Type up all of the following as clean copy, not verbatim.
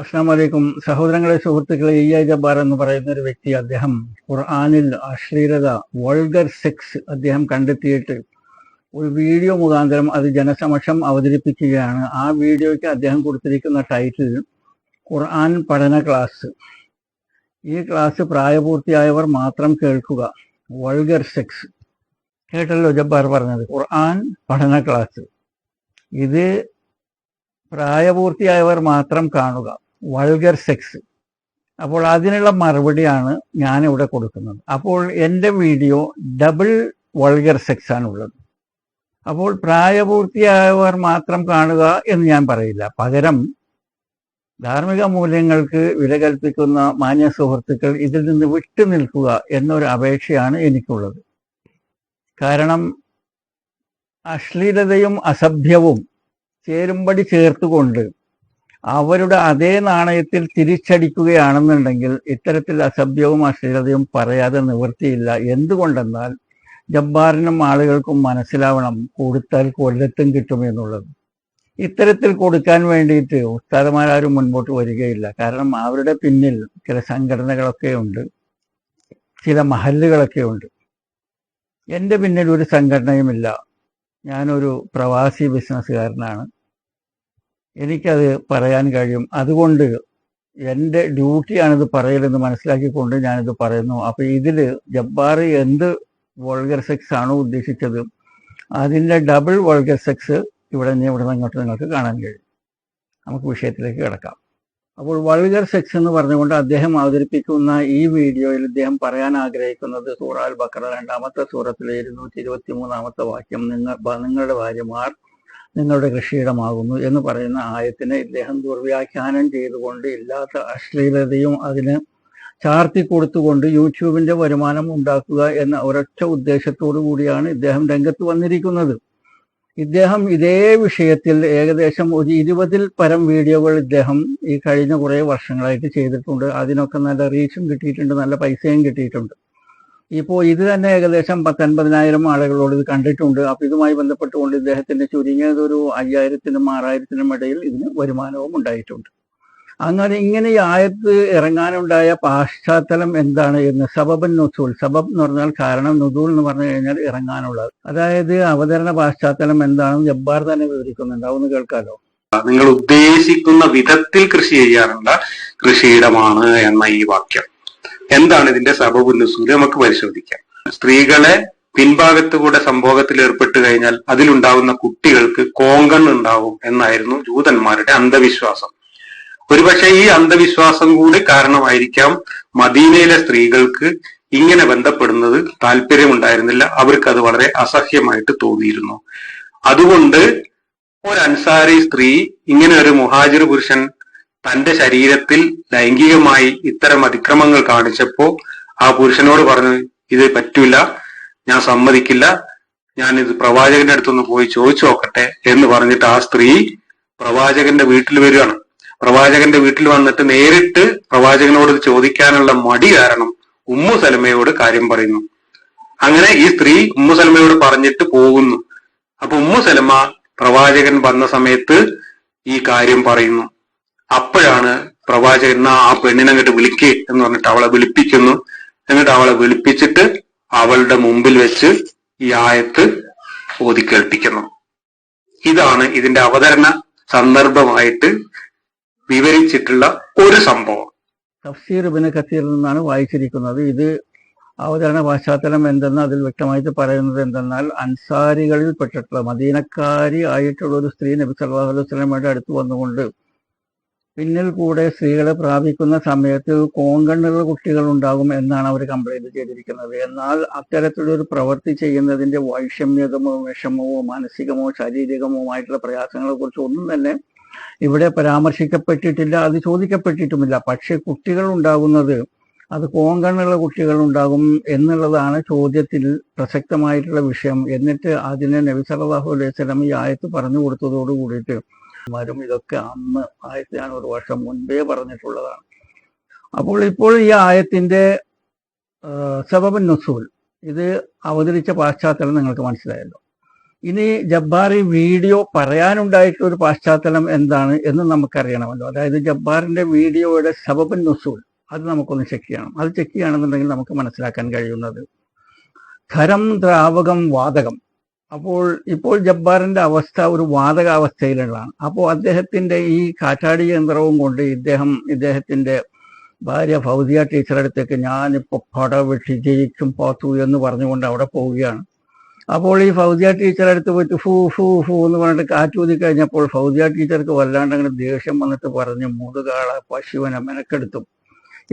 അസ്സലാമു അലൈക്കും സഹോദരങ്ങളെ, സുഹൃത്തുക്കളെ. ജബ്ബാർ എന്ന് പറയുന്ന ഒരു വ്യക്തി, അദ്ദേഹം ഖുർആനിൽ അശ്ലീലത, വൾഗർ സെക്സ് അദ്ദേഹം കണ്ടെത്തിയിട്ട് ഒരു വീഡിയോ മുഖാന്തരം അത് ജനസമക്ഷം അവതരിപ്പിക്കുകയാണ്. ആ വീഡിയോയ്ക്ക് അദ്ദേഹം കൊടുത്തിരിക്കുന്ന ടൈറ്റിൽ ഖുർആൻ പഠന ക്ലാസ്. ഈ ക്ലാസ് പ്രായപൂർത്തിയായവർ മാത്രം കേൾക്കുക, വൾഗർ സെക്സ്. കേട്ടല്ലോ ജബ്ബാർ പറഞ്ഞത്, ഖുർആൻ പഠന ക്ലാസ്. ഇത് പ്രായപൂർത്തിയായവർ മാത്രം കാണുക, വൾഗർ സെക്സ്. അപ്പോൾ അതിനുള്ള മറുപടിയാണ് ഞാനിവിടെ കൊടുക്കുന്നത്. അപ്പോൾ എൻ്റെ വീഡിയോ ഡബിൾ വൾഗർ സെക്സ് ആണുള്ളത്. അപ്പോൾ പ്രായപൂർത്തിയായവർ മാത്രം കാണുക എന്ന് ഞാൻ പറയില്ല. പകരം ധാർമ്മിക മൂല്യങ്ങൾക്ക് വില കൽപ്പിക്കുന്ന മാന്യ സുഹൃത്തുക്കൾ ഇതിൽ നിന്ന് വിട്ടു നിൽക്കുക എന്നൊരു അപേക്ഷയാണ് എനിക്കുള്ളത്. കാരണം അശ്ലീലതയും അസഭ്യവും ചേരുംപടി ചേർത്തുകൊണ്ട് അവരുടെ അതേ നാണയത്തിൽ തിരിച്ചടിക്കുകയാണെന്നുണ്ടെങ്കിൽ ഇത്തരത്തിൽ അസഭ്യവും അശ്ലീലതയും പറയാതെ നിവൃത്തിയില്ല. എന്തുകൊണ്ടെന്നാൽ ജബ്ബാറിനും ആളുകൾക്കും മനസ്സിലാവണം, കൊടുത്താൽ കൊല്ലത്തും കിട്ടുമെന്നുള്ളത്. ഇത്തരത്തിൽ കൊടുക്കാൻ വേണ്ടിയിട്ട് ഉസ്താദന്മാരും മുൻപോട്ട് വരികയില്ല. കാരണം അവരുടെ പിന്നിൽ ചില സംഘടനകളൊക്കെ ഉണ്ട്, ചില മഹല്ലുകളൊക്കെ ഉണ്ട്. എൻ്റെ പിന്നിൽ ഒരു സംഘടനയുമില്ല. ഞാനൊരു പ്രവാസി ബിസിനസ്സുകാരനാണ്. എനിക്കത് പറയാൻ കഴിയും. അതുകൊണ്ട് എൻ്റെ ഡ്യൂട്ടിയാണിത് പറയലെന്ന് മനസ്സിലാക്കിക്കൊണ്ട് ഞാനിത് പറയുന്നു. അപ്പോൾ ഇതിൽ ജബ്ബാർ എന്ത് വൾഗർ സെക്സ് ആണോ ഉദ്ദേശിച്ചത്, അതിൻ്റെ ഡബിൾ വൾഗർ സെക്സ് ഇവിടെ നിന്ന് ഇങ്ങോട്ട് നിങ്ങൾക്ക് കാണാൻ കഴിയും. നമുക്ക് വിഷയത്തിലേക്ക് കിടക്കാം. അപ്പോൾ വൾഗർ സെക്സ് എന്ന് പറഞ്ഞുകൊണ്ട് അദ്ദേഹം അവതരിപ്പിക്കുന്ന ഈ വീഡിയോയിൽ ഇദ്ദേഹം പറയാൻ ആഗ്രഹിക്കുന്നത് സൂറ അൽ ബഖറ 2-ാമത്തെ സൂറത്തിലെ 223-ാമത്തെ വാക്യം, നിങ്ങളുടെ ഭാര്യമാർ നിങ്ങളുടെ കൃഷിയിടമാകുന്നു എന്ന് പറയുന്ന ആയത്തിനെ ഇദ്ദേഹം ദുർവ്യാഖ്യാനം ചെയ്തുകൊണ്ട് ഇല്ലാത്ത അശ്ലീലതയും അതിന് ചാർത്തി കൊടുത്തുകൊണ്ട് യൂട്യൂബിന്റെ വരുമാനം ഉണ്ടാക്കുക എന്ന ഒരൊറ്റ ഉദ്ദേശത്തോടു കൂടിയാണ് ഇദ്ദേഹം രംഗത്ത് വന്നിരിക്കുന്നത്. ഇദ്ദേഹം ഇതേ വിഷയത്തിൽ ഏകദേശം ഒരു 20-ൽ പരം വീഡിയോകൾ ഇദ്ദേഹം ഈ കഴിഞ്ഞ കുറേ വർഷങ്ങളായിട്ട് ചെയ്തിട്ടുണ്ട്. അതിനൊക്കെ നല്ല റീച്ചും കിട്ടിയിട്ടുണ്ട്, നല്ല പൈസയും കിട്ടിയിട്ടുണ്ട്. ഇപ്പോൾ ഇത് തന്നെ ഏകദേശം 10-50,000 ആളുകളോട് ഇത് കണ്ടിട്ടുണ്ട്. അപ്പോൾ ഇതുമായി ബന്ധപ്പെട്ടുകൊണ്ട് ഇദ്ദേഹത്തിന്റെ ചുരുങ്ങിയത് ഒരു 5,000-നും 6,000-നും ഇടയിൽ ഇതിന് വരുമാനവും ഉണ്ടായിട്ടുണ്ട്. അങ്ങനെ ഇങ്ങനെ ഈ ആയത്ത് ഇറങ്ങാനുണ്ടായ പശ്ചാത്തലം എന്താണ് എന്ന്, സബബൻ നുസൂൽ. സബബ് എന്ന് പറഞ്ഞാൽ കാരണം, നുസൂൽ എന്ന് പറഞ്ഞു കഴിഞ്ഞാൽ ഇറങ്ങാനുള്ളത്. അതായത് അവതരണ പശ്ചാത്തലം എന്താണെന്ന് ജബ്ബാർ തന്നെ വിവരിക്കുന്നുണ്ട്. അതൊന്ന് കേൾക്കാലോ. നിങ്ങൾ ഉദ്ദേശിക്കുന്ന വിധത്തിൽ കൃഷി ചെയ്യാനുള്ള കൃഷിയിടമാണ് എന്ന ഈ വാക്യം എന്താണ് ഇതിന്റെ സബബുൻ നുസൂൽ നമുക്ക് പരിശോധിക്കാം. സ്ത്രീകളെ പിൻഭാഗത്തുകൂടെ സംഭോഗത്തിൽ ഏർപ്പെട്ട് കഴിഞ്ഞാൽ അതിലുണ്ടാകുന്ന കുട്ടികൾക്ക് കോങ്കണ്ണ് ഉണ്ടാവും എന്നായിരുന്നു ജൂതന്മാരുടെ അന്ധവിശ്വാസം. ഒരുപക്ഷെ ഈ അന്ധവിശ്വാസം കൂടി കാരണമായിരിക്കാം മദീനയിലെ സ്ത്രീകൾക്ക് ഇങ്ങനെ ബന്ധപ്പെടുന്നത് താല്പര്യമുണ്ടായിരുന്നില്ല. അവർക്ക് അത് വളരെ അസഹ്യമായിട്ട് തോന്നിയിരുന്നു. അതുകൊണ്ട് ഒരു അൻസാരി സ്ത്രീ ഇങ്ങനെ ഒരു മുഹാജിർ പുരുഷൻ തന്റെ ശരീരത്തിൽ ലൈംഗികമായി ഇത്തരം അതിക്രമങ്ങൾ കാണിച്ചപ്പോ ആ പുരുഷനോട് പറഞ്ഞു, ഇത് പറ്റൂല, ഞാൻ സമ്മതിക്കില്ല, ഞാൻ ഇത് പ്രവാചകന്റെ അടുത്തൊന്ന് പോയി ചോദിച്ചു നോക്കട്ടെ എന്ന് പറഞ്ഞിട്ട് ആ സ്ത്രീ പ്രവാചകന്റെ വീട്ടിൽ വരികയാണ്. പ്രവാചകന്റെ വീട്ടിൽ വന്നിട്ട് നേരിട്ട് പ്രവാചകനോട് ചോദിക്കാനുള്ള മടി കാരണം ഉമ്മു സലമയോട് കാര്യം പറയുന്നു. അങ്ങനെ ഈ സ്ത്രീ ഉമ്മു സലമയോട് പറഞ്ഞിട്ട് പോകുന്നു. അപ്പൊ ഉമ്മു സലമ പ്രവാചകൻ വന്ന സമയത്ത് ഈ കാര്യം പറയുന്നു. അപ്പോഴാണ് പ്രവാചകൻ ആ പെണ്ണിനെ അങ്ങോട്ട് വിളിക്കേ എന്ന് പറഞ്ഞിട്ട് അവളെ വിളിപ്പിക്കുന്നു. എന്നിട്ട് അവളെ വിളിപ്പിച്ചിട്ട് അവളുടെ മുമ്പിൽ വെച്ച് ഈ ആയത്ത് ഓതിക്കേൾപ്പിക്കുന്നു. ഇതാണ് ഇതിന്റെ അവതരണ സന്ദർഭമായിട്ട് വിവരിച്ചിട്ടുള്ള ഒരു സംഭവം. തഫ്സീർ ഇബ്നു കസീറിൽ നിന്നാണ് വായിച്ചിരിക്കുന്നത്. ഇത് അവതരണ പശ്ചാത്തലം എന്തെന്ന് അതിൽ വ്യക്തമായിട്ട് പറയുന്നത് എന്തെന്നാൽ, അൻസാരികളിൽ പെട്ടിട്ടുള്ള മദീനക്കാരി ആയിട്ടുള്ള ഒരു സ്ത്രീ നബി സല്ലല്ലാഹു അലൈഹി വസല്ലമയുടെ അടുത്ത് വന്നുകൊണ്ട് പിന്നിൽ കൂടെ സ്ത്രീകളെ പ്രാപിക്കുന്ന സമയത്ത് കോങ്കണ്ണുള്ള കുട്ടികൾ ഉണ്ടാകും എന്നാണ് അവർ കംപ്ലൈന്റ് ചെയ്തിരിക്കുന്നത്. എന്നാൽ അത്തരത്തിലൊരു പ്രവൃത്തി ചെയ്യുന്നതിന്റെ വൈഷമ്യതമോ വിഷമമോ മാനസികമോ ശാരീരികമോ ആയിട്ടുള്ള പ്രയാസങ്ങളെ കുറിച്ച് ഒന്നും തന്നെ ഇവിടെ പരാമർശിക്കപ്പെട്ടിട്ടില്ല, അത് ചോദിക്കപ്പെട്ടിട്ടുമില്ല. പക്ഷെ കുട്ടികൾ ഉണ്ടാകുന്നത് അത് കോങ്കണ്ണുള്ള കുട്ടികൾ ഉണ്ടാകും എന്നുള്ളതാണ് ചോദ്യത്തിൽ പ്രസക്തമായിട്ടുള്ള വിഷയം. എന്നിട്ട് അതിനെ നബി സല്ലല്ലാഹു അലൈഹി വസല്ലം ഈ ആയത്ത് പറഞ്ഞു കൊടുത്തതോട് കൂടിയിട്ട് ഇതൊക്കെ അന്ന് ആയത്ത് ഞാൻ ഒരു വർഷം മുൻപേ പറഞ്ഞിട്ടുള്ളതാണ്. അപ്പോൾ ഇപ്പോൾ ഈ ആയത്തിന്റെ സബബുൻ നുസൂൽ, ഇത് അവതരിച്ച പശ്ചാത്തലം നിങ്ങൾക്ക് മനസ്സിലായല്ലോ. ഇനി ജബ്ബാർ ഈ വീഡിയോ പറയാനുണ്ടായിട്ടുള്ള ഒരു പശ്ചാത്തലം എന്താണ് എന്ന് നമുക്കറിയണമല്ലോ. അതായത് ജബ്ബാറിന്റെ വീഡിയോയുടെ സബബുൻ നുസൂൽ അത് നമുക്കൊന്ന് ചെക്ക് ചെയ്യണം. അത് ചെക്ക് ചെയ്യുകയാണെന്നുണ്ടെങ്കിൽ നമുക്ക് മനസ്സിലാക്കാൻ കഴിയുന്നത് ഖരം, ദ്രാവകം, വാതകം. ഇപ്പോൾ ജബ്ബാറിന്റെ അവസ്ഥ ഒരു വാതകാവസ്ഥയിലുള്ളതാണ്. അപ്പോൾ അദ്ദേഹത്തിന്റെ ഈ കാറ്റാടി യന്ത്രവും കൊണ്ട് ഇദ്ദേഹത്തിന്റെ ഭാര്യ ഫൗസിയ ടീച്ചറുടെ അടുത്തേക്ക് ഞാനിപ്പോൾ പട വെട്ടി ജയിക്കും പാത്തു എന്ന് പറഞ്ഞുകൊണ്ട് അവിടെ പോവുകയാണ്. അപ്പോൾ ഈ ഫൗസിയ ടീച്ചറുടെ അടുത്ത് പോയിട്ട് ഫൂ ഫൂ ഫൂ എന്ന് പറഞ്ഞിട്ട് കാറ്റൂതി കഴിഞ്ഞപ്പോൾ ഫൗസിയ ടീച്ചർക്ക് വല്ലാണ്ട് അങ്ങനെ ദേഷ്യം വന്നിട്ട് പറഞ്ഞു മുതുകാള പശുവിനെ മെനക്കെടുത്തും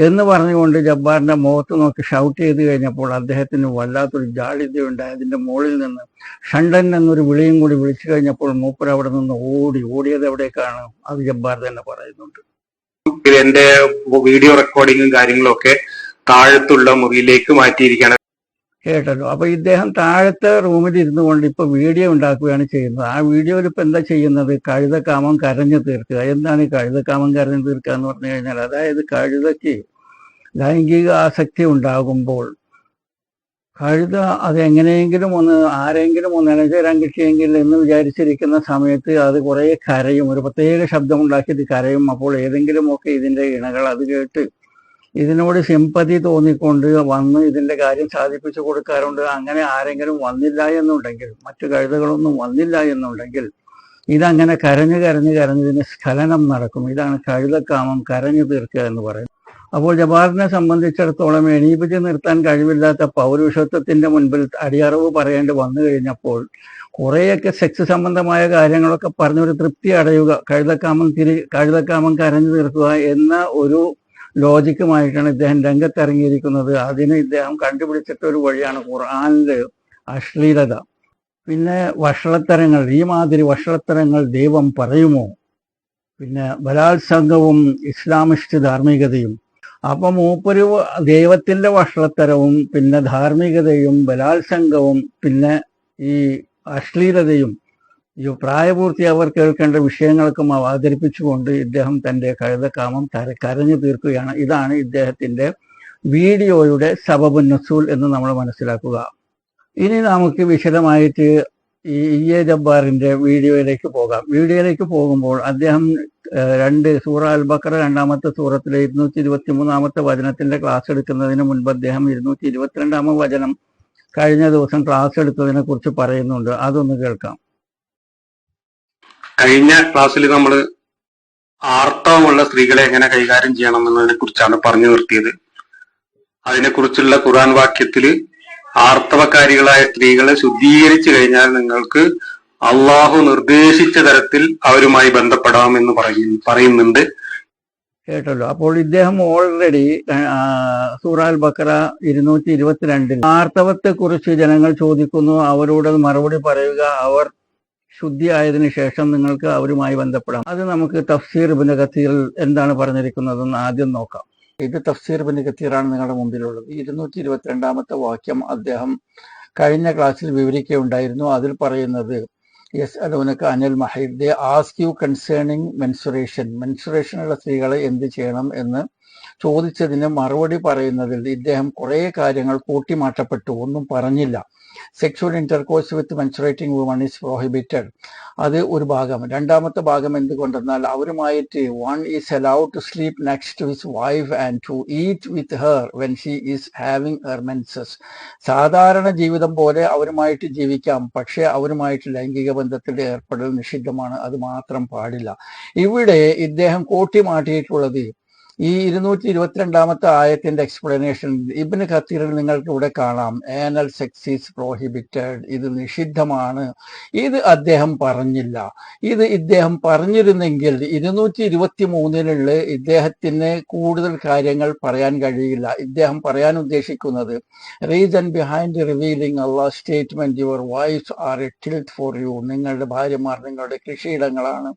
എന്ന് പറഞ്ഞുകൊണ്ട് ജബ്ബാറിന്റെ മുഖത്ത് നോക്കി ഷൗട്ട് ചെയ്ത് കഴിഞ്ഞപ്പോൾ അദ്ദേഹത്തിന് വല്ലാത്തൊരു ജാളിതയുണ്ടായി. അതിന്റെ മുകളിൽ നിന്ന് ഷണ്ടൻ എന്നൊരു വിളിയും കൂടി വിളിച്ചു കഴിഞ്ഞപ്പോൾ മൂപ്പർ അവിടെ നിന്ന് ഓടിയത് എവിടേക്കാണ് അത് ജബ്ബാർ തന്നെ പറയുന്നുണ്ട്. എന്റെ വീഡിയോ റെക്കോർഡിങ്ങും കാര്യങ്ങളും ഒക്കെ താഴത്തുള്ള മുറിയിലേക്ക് മാറ്റിയിരിക്കുകയാണ്. കേട്ടല്ലോ. അപ്പൊ ഇദ്ദേഹം താഴത്തെ റൂമിൽ ഇരുന്നു കൊണ്ട് ഇപ്പൊ വീഡിയോ ഉണ്ടാക്കുകയാണ് ചെയ്യുന്നത്. ആ വീഡിയോയിൽ ഇപ്പൊ എന്താ ചെയ്യുന്നത്? കഴുതക്കാമം കരഞ്ഞു തീർക്കുക. എന്താണ് ഈ കഴുതക്കാമം കരഞ്ഞു തീർക്കുക എന്ന് പറഞ്ഞു കഴിഞ്ഞാൽ, അതായത് കഴുതയ്ക്ക് ലൈംഗിക ആസക്തി ഉണ്ടാകുമ്പോൾ കഴുത അത് എങ്ങനെയെങ്കിലും ആരെങ്കിലും ഒന്ന് ഇണചേരാൻ കിട്ടിയെങ്കിൽ എന്ന് വിചാരിച്ചിരിക്കുന്ന സമയത്ത് അത് കുറെ കരയും, ഒരു പ്രത്യേക ശബ്ദമുണ്ടാക്കിയിട്ട് കരയും. അപ്പോൾ ഏതെങ്കിലുമൊക്കെ ഇതിന്റെ ഇണകൾ അത് കേട്ട് ഇതിനോട് സിമ്പതി തോന്നിക്കൊണ്ട് വന്ന് ഇതിന്റെ കാര്യം സാധിപ്പിച്ചു കൊടുക്കാറുണ്ട്. അങ്ങനെ ആരെങ്കിലും വന്നില്ല എന്നുണ്ടെങ്കിൽ, മറ്റു കഴുതകളൊന്നും വന്നില്ല എന്നുണ്ടെങ്കിൽ ഇതങ്ങനെ കരഞ്ഞ് ഇതിന് സ്ഖലനം നടക്കും. ഇതാണ് കഴുതക്കാമം കരഞ്ഞു തീർക്കുക എന്ന് പറയുന്നത്. അപ്പോൾ ജബ്ബാറിനെ സംബന്ധിച്ചിടത്തോളം എണീപ്പിച്ച് നിർത്താൻ കഴിവില്ലാത്ത പൗരുഷത്വത്തിന്റെ മുൻപിൽ അടിയറവ് പറയേണ്ടി വന്നു കഴിഞ്ഞപ്പോൾ കുറേയൊക്കെ സെക്സ് സംബന്ധമായ കാര്യങ്ങളൊക്കെ പറഞ്ഞൊരു തൃപ്തി അടയുക, കഴുതക്കാമം കരഞ്ഞു തീർക്കുക എന്ന ഒരു ലോജിക്കുമായിട്ടാണ് ഇദ്ദേഹം രംഗത്തിറങ്ങിയിരിക്കുന്നത്. അതിന് ഇദ്ദേഹം കണ്ടുപിടിച്ചിട്ട ഒരു വഴിയാണ് ഖുർആനില് അശ്ലീലത, പിന്നെ വഷളത്തരങ്ങൾ. ഈ മാതിരി വഷളത്തരങ്ങൾ ദൈവം പറയുമോ? പിന്നെ ബലാത്സംഗവും ഇസ്ലാമിസ്റ്റ് ധാർമ്മികതയും. അപ്പൊ മൂപ്പര് ദൈവത്തിന്റെ വഷളത്തരവും പിന്നെ ധാർമ്മികതയും ബലാത്സംഗവും പിന്നെ ഈ അശ്ലീലതയും ഈ പ്രായപൂർത്തിയവർ കേൾക്കേണ്ട വിഷയങ്ങൾക്കും അവതരിപ്പിച്ചുകൊണ്ട് ഇദ്ദേഹം തന്റെ കഴുതക്കാമം കരഞ്ഞു തീർക്കുകയാണ്. ഇതാണ് ഇദ്ദേഹത്തിന്റെ വീഡിയോയുടെ സബബുൻ നുസൂൽ എന്ന് നമ്മൾ മനസ്സിലാക്കുക. ഇനി നമുക്ക് വിശദമായിട്ട് ഈ എ ജബ്ബാറിന്റെ വീഡിയോയിലേക്ക് പോകാം. വീഡിയോയിലേക്ക് പോകുമ്പോൾ അദ്ദേഹം സൂറ അൽ ബഖറ 2-ാമത്തെ സൂറത്തിലെ 223-ാമത്തെ വചനത്തിന്റെ ക്ലാസ് എടുക്കുന്നതിന് മുൻപ് അദ്ദേഹം 222-ാമത്തെ വചനം കഴിഞ്ഞ ദിവസം ക്ലാസ് എടുത്തതിനെ കുറിച്ച് പറയുന്നുണ്ട്. അതൊന്ന് കേൾക്കാം. കഴിഞ്ഞ ക്ലാസ്സിൽ നമ്മൾ ആർത്തവമുള്ള സ്ത്രീകളെ എങ്ങനെ കൈകാര്യം ചെയ്യണം എന്നതിനെ കുറിച്ചാണ് പറഞ്ഞു നിർത്തിയത്. അതിനെക്കുറിച്ചുള്ള ഖുർആൻ വാക്യത്തില് ആർത്തവക്കാരികളായ സ്ത്രീകളെ ശുദ്ധീകരിച്ചു കഴിഞ്ഞാൽ നിങ്ങൾക്ക് അള്ളാഹു നിർദ്ദേശിച്ച തരത്തിൽ അവരുമായി ബന്ധപ്പെടാമെന്ന് പറയുന്നുണ്ട്. കേട്ടല്ലോ. അപ്പോൾ ഇദ്ദേഹം ഓൾറെഡി സൂറ അൽ ബഖറ 222-ൽ ആർത്തവത്തെ കുറിച്ച് ജനങ്ങൾ ചോദിക്കുന്നു, അവരോട് മറുപടി പറയുക, അവർ ശുദ്ധിയായതിനു ശേഷം നിങ്ങൾക്ക് അവരുമായി ബന്ധപ്പെടാം. അത് നമുക്ക് തഫ്സീർ ഇബ്നു കസീറിൽ എന്താണ് പറഞ്ഞിരിക്കുന്നതെന്ന് ആദ്യം നോക്കാം. ഇത് തഫ്സീർ ഇബ്നു കസീറാണ് നിങ്ങളുടെ മുമ്പിലുള്ളത്. 222-ാമത്തെ വാക്യം അദ്ദേഹം കഴിഞ്ഞ ക്ലാസ്സിൽ വിവരിക്കുകയുണ്ടായിരുന്നു. അതിൽ പറയുന്നത് യസ്അലൂനക അനിൽ മഹീദ്, ദേ ആസ്ക് യു കൺസേണിങ് മെൻസുറേഷനുള്ള സ്ത്രീകളെ എന്ത് ചെയ്യണം എന്ന് ചോദിച്ചതിന് മറുപടി പറയുന്നതിൽ ഇദ്ദേഹം കുറേ കാര്യങ്ങൾ കൂട്ടിമാറ്റപ്പെട്ടു, ഒന്നും പറഞ്ഞില്ല. Sexual intercourse with menstruating woman is prohibited, അത് ഒരു ഭാഗം. രണ്ടാമത്തെ ഭാഗം എന്തുകൊണ്ടെന്നാൽ അവരുമായിട്ട് one is allowed to sleep next to his wife and to eat with her when she is having her menses. സാധാരണ ജീവിതം പോലെ അവരുമായിട്ട് ജീവിക്കാം, പക്ഷെ അവരുമായിട്ട് ലൈംഗിക ബന്ധത്തിൽ ഏർപ്പെടൽ നിഷിദ്ധമാണ്, അത് മാത്രം പാടില്ല. ഇവിടെ ഇദ്ദേഹം കൂട്ടിമാറ്റിയിട്ടുള്ളത് ഈ 222-ാമത്തെ ആയത്തിന്റെ എക്സ്പ്ലനേഷൻ ഇബ്നു കസീറിൽ നിങ്ങൾക്ക് ഇവിടെ കാണാം. ആനൽ സെക്സ് ഈസ് പ്രോഹിബിറ്റഡ്, ഇത് നിഷിദ്ധമാണ്. ഇത് അദ്ദേഹം പറഞ്ഞില്ല. ഇത് ഇദ്ദേഹം പറഞ്ഞിരുന്നെങ്കിൽ 223-ലുള്ള ഇദ്ദേഹത്തിന് കൂടുതൽ കാര്യങ്ങൾ പറയാൻ കഴിയില്ല. ഇദ്ദേഹം പറയാൻ ഉദ്ദേശിക്കുന്നത് reason behind revealing Allah statement your wives are a tilth for you, നിങ്ങളുടെ ഭാര്യമാർ നിങ്ങളുടെ കൃഷിയിടങ്ങളാണ്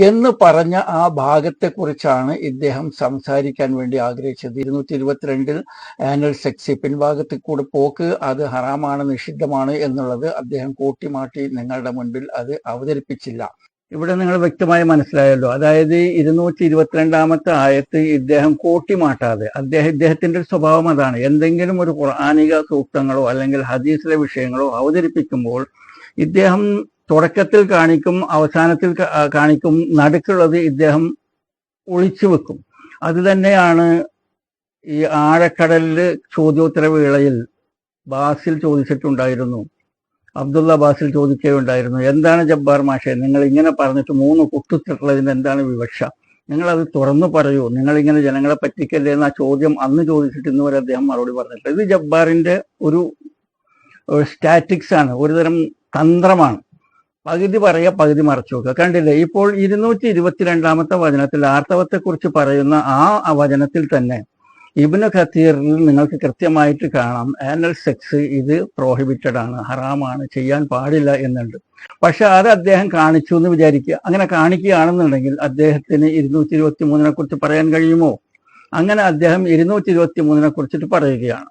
എന്ന് പറഞ്ഞ ആ ഭാഗത്തെക്കുറിച്ചാണ് ഇദ്ദേഹം സംസാരിക്കാൻ വേണ്ടി ആഗ്രഹിച്ചത്. 222-ൽ ആനൽ സെക്സ്, പിൻഭാഗത്തിൽ കൂടെ പോക്ക്, അത് ഹറാമാണ്, നിഷിദ്ധമാണ് എന്നുള്ളത് അദ്ദേഹം കൂട്ടിമാറ്റി നിങ്ങളുടെ മുൻപിൽ അത് അവതരിപ്പിച്ചില്ല. ഇവിടെ നിങ്ങൾ വ്യക്തമായി മനസ്സിലായല്ലോ. അതായത് 222-ാമത്തെ ആയത്ത് ഇദ്ദേഹം കൂട്ടിമാട്ടാതെ, ഇദ്ദേഹത്തിന്റെ ഒരു സ്വഭാവം അതാണ്. എന്തെങ്കിലും ഒരു ഖുർആനിക സൂക്തങ്ങളോ അല്ലെങ്കിൽ ഹദീസിലെ വിഷയങ്ങളോ അവതരിപ്പിക്കുമ്പോൾ ഇദ്ദേഹം തുടക്കത്തിൽ കാണിക്കും, അവസാനത്തിൽ കാണിക്കും, നടുക്കുള്ളത് ഇദ്ദേഹം ഒളിച്ചു വെക്കും. അത് തന്നെയാണ് ഈ ആഴക്കടലിൽ ചോദ്യോത്തര വേളയിൽ ബാസിൽ ചോദിച്ചിട്ടുണ്ടായിരുന്നു. അബ്ദുള്ള ബാസിൽ ചോദിക്കുകയുണ്ടായിരുന്നു, എന്താണ് ജബ്ബാർ മാഷെ നിങ്ങൾ ഇങ്ങനെ പറഞ്ഞിട്ട് 3 കുത്തിട്ടുള്ളതിന് എന്താണ് വിവക്ഷ? നിങ്ങളത് തുറന്നു പറയൂ, നിങ്ങളിങ്ങനെ ജനങ്ങളെ പറ്റിക്കല്ലേ എന്ന ചോദ്യം അന്ന് ചോദിച്ചിട്ട് ഇന്ന് വരെ അദ്ദേഹം മറുപടി പറഞ്ഞിട്ടില്ല. ഇത് ജബ്ബാറിന്റെ ഒരു സ്റ്റാറ്റിക്സ് ആണ്, ഒരുതരം തന്ത്രമാണ്. പകുതി പറയുക, പകുതി മറച്ചു വെക്കുക. കണ്ടില്ലേ, ഇപ്പോൾ 222 വചനത്തിൽ ആർത്തവത്തെക്കുറിച്ച് പറയുന്ന ആ വചനത്തിൽ തന്നെ ഇബ്നു കത്തീറിൽ നിങ്ങൾക്ക് കൃത്യമായിട്ട് കാണാം ആനൽ സെക്സ് ഇത് പ്രോഹിബിറ്റഡ് ആണ്, ഹറാമാണ്, ചെയ്യാൻ പാടില്ല എന്നുണ്ട്. പക്ഷെ അത് അദ്ദേഹം കാണിച്ചു എന്ന് വിചാരിക്കുക. അങ്ങനെ കാണിക്കുകയാണെന്നുണ്ടെങ്കിൽ അദ്ദേഹത്തിന് 223 കുറിച്ച് പറയാൻ കഴിയുമോ? അങ്ങനെ അദ്ദേഹം 223 കുറിച്ചിട്ട് പറയുകയാണ്.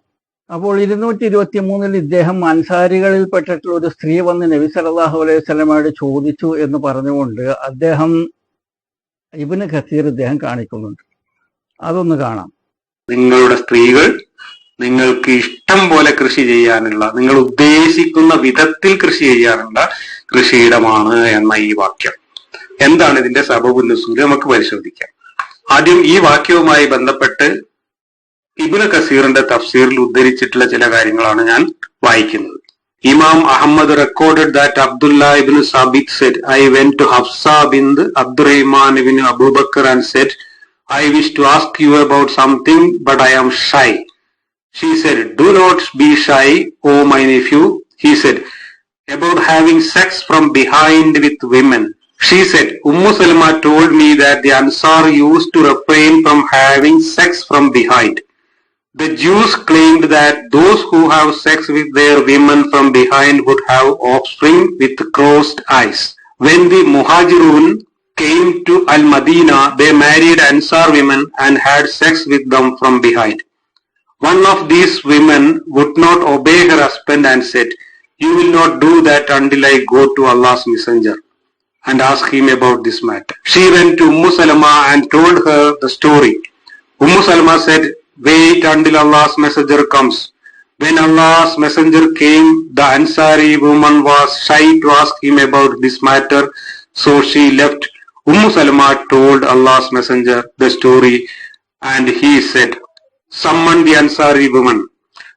അപ്പോൾ 223 ഇദ്ദേഹം അൻസാരികളിൽപ്പെട്ടിട്ടുള്ള ഒരു സ്ത്രീ വന്ന് നബി സല്ലല്ലാഹു അലൈഹി വസല്ലമയോട് ചോദിച്ചു എന്ന് പറഞ്ഞുകൊണ്ട് അദ്ദേഹം ഇബ്നു കത്തീർ ഇദ്ദേഹം കാണിക്കുന്നുണ്ട്. അതൊന്ന് കാണാം. നിങ്ങളുടെ സ്ത്രീകൾ നിങ്ങൾക്ക് ഇഷ്ടം പോലെ കൃഷി ചെയ്യാനുള്ള, നിങ്ങൾ ഉദ്ദേശിക്കുന്ന വിധത്തിൽ കൃഷി ചെയ്യാനുള്ള കൃഷിയിടമാണ് എന്ന ഈ വാക്യം എന്താണ് ഇതിന്റെ സബബുൻ നുസൂൽ നമുക്ക് പരിശോധിക്കാം. ആദ്യം ഈ വാക്യവുമായി ബന്ധപ്പെട്ട് ഇബ്നു കസീറിന്റെ തഫ്സീറിൽ ഉദ്ധരിച്ചിട്ടുള്ള ചില കാര്യങ്ങളാണ് ഞാൻ വായിക്കുന്നത്. ഇമാം Ahmed recorded that Abdullah ibn Sabit said, I went to Hafsa bint Abdurrahman ibn Abu Bakr and said, I wish to ask you about something, but I am shy. She said, do not be shy, O my nephew. He said, about having sex from behind with women. She said, Salama told me that the Ansar used to refrain from having sex from behind. The Jews claimed that those who have sex with their women from behind would have offspring with crossed eyes. When the Muhajirun came to Al-Madinah, they married Ansar women and had sex with them from behind. One of these women would not obey her husband and said, you will not do that until I go to Allah's messenger and ask him about this matter. She went to Salama and told her the story. Salama said, wait until Allah's messenger comes. When Allah's messenger came, the Ansari woman was shy to ask him about this matter, so she left. Salama told Allah's messenger the story, and he said, summon the Ansari woman.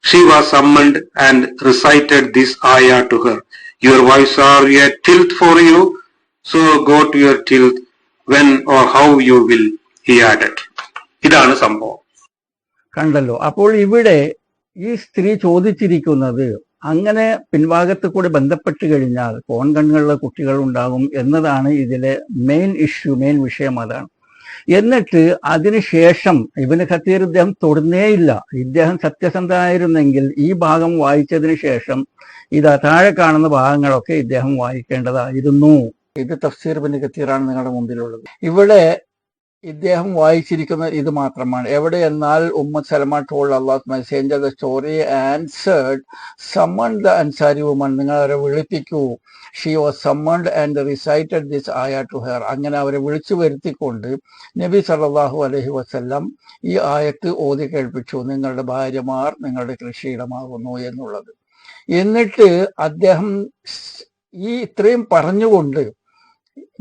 She was summoned and recited this ayah to her. Your wives are a tilth for you, so go to your tilth when or how you will, he added. ഇതാണ് സംഭവം. കണ്ടല്ലോ. അപ്പോൾ ഇവിടെ ഈ സ്ത്രീ ചോദിച്ചിരിക്കുന്നത് അങ്ങനെ പിൻഭാഗത്ത് കൂടെ ബന്ധപ്പെട്ട് കഴിഞ്ഞാൽ കോൺ കണ്ണുള്ള കുട്ടികൾ ഉണ്ടാകും എന്നതാണ് ഇതിലെ മെയിൻ വിഷയം അതാണ്. എന്നിട്ട് അതിനുശേഷം ഇബ്നു കത്തീർ ഇദ്ദേഹം തൊടുന്നേയില്ല. ഇദ്ദേഹം സത്യസന്ധനായിരുന്നെങ്കിൽ ഈ ഭാഗം വായിച്ചതിന് ശേഷം ഇതാ താഴെ കാണുന്ന ഭാഗങ്ങളൊക്കെ ഇദ്ദേഹം വായിക്കേണ്ടതായിരുന്നു. ഇത് തഫ്സീർ ഇബ്നു കത്തീറാണ് നിങ്ങളുടെ മുമ്പിലുള്ളത്. ഇവിടെ ഇദ്ദേഹം വായിച്ചിരിക്കുന്ന ഇത് മാത്രമാണ്. എവിടെ എന്നാൽ Salama told Allah's messenger the story answered, summon the Ansari woman. നിങ്ങൾ അവരെ വിളിപ്പിക്കൂ. She was summoned and recited this ayah to her. അങ്ങനെ അവരെ വിളിച്ചു വരുത്തിക്കൊണ്ട് നബി സല്ലല്ലാഹു അലൈഹി വസല്ലം ഈ ആയത്ത് ഓതി കേൾപ്പിച്ചു. നിങ്ങളുടെ ഭാര്യമാർ നിങ്ങളുടെ കൃഷിയിടമാകുന്നു എന്നുള്ളത്. എന്നിട്ട് അദ്ദേഹം ഈ ഇത്രയും പറഞ്ഞുകൊണ്ട്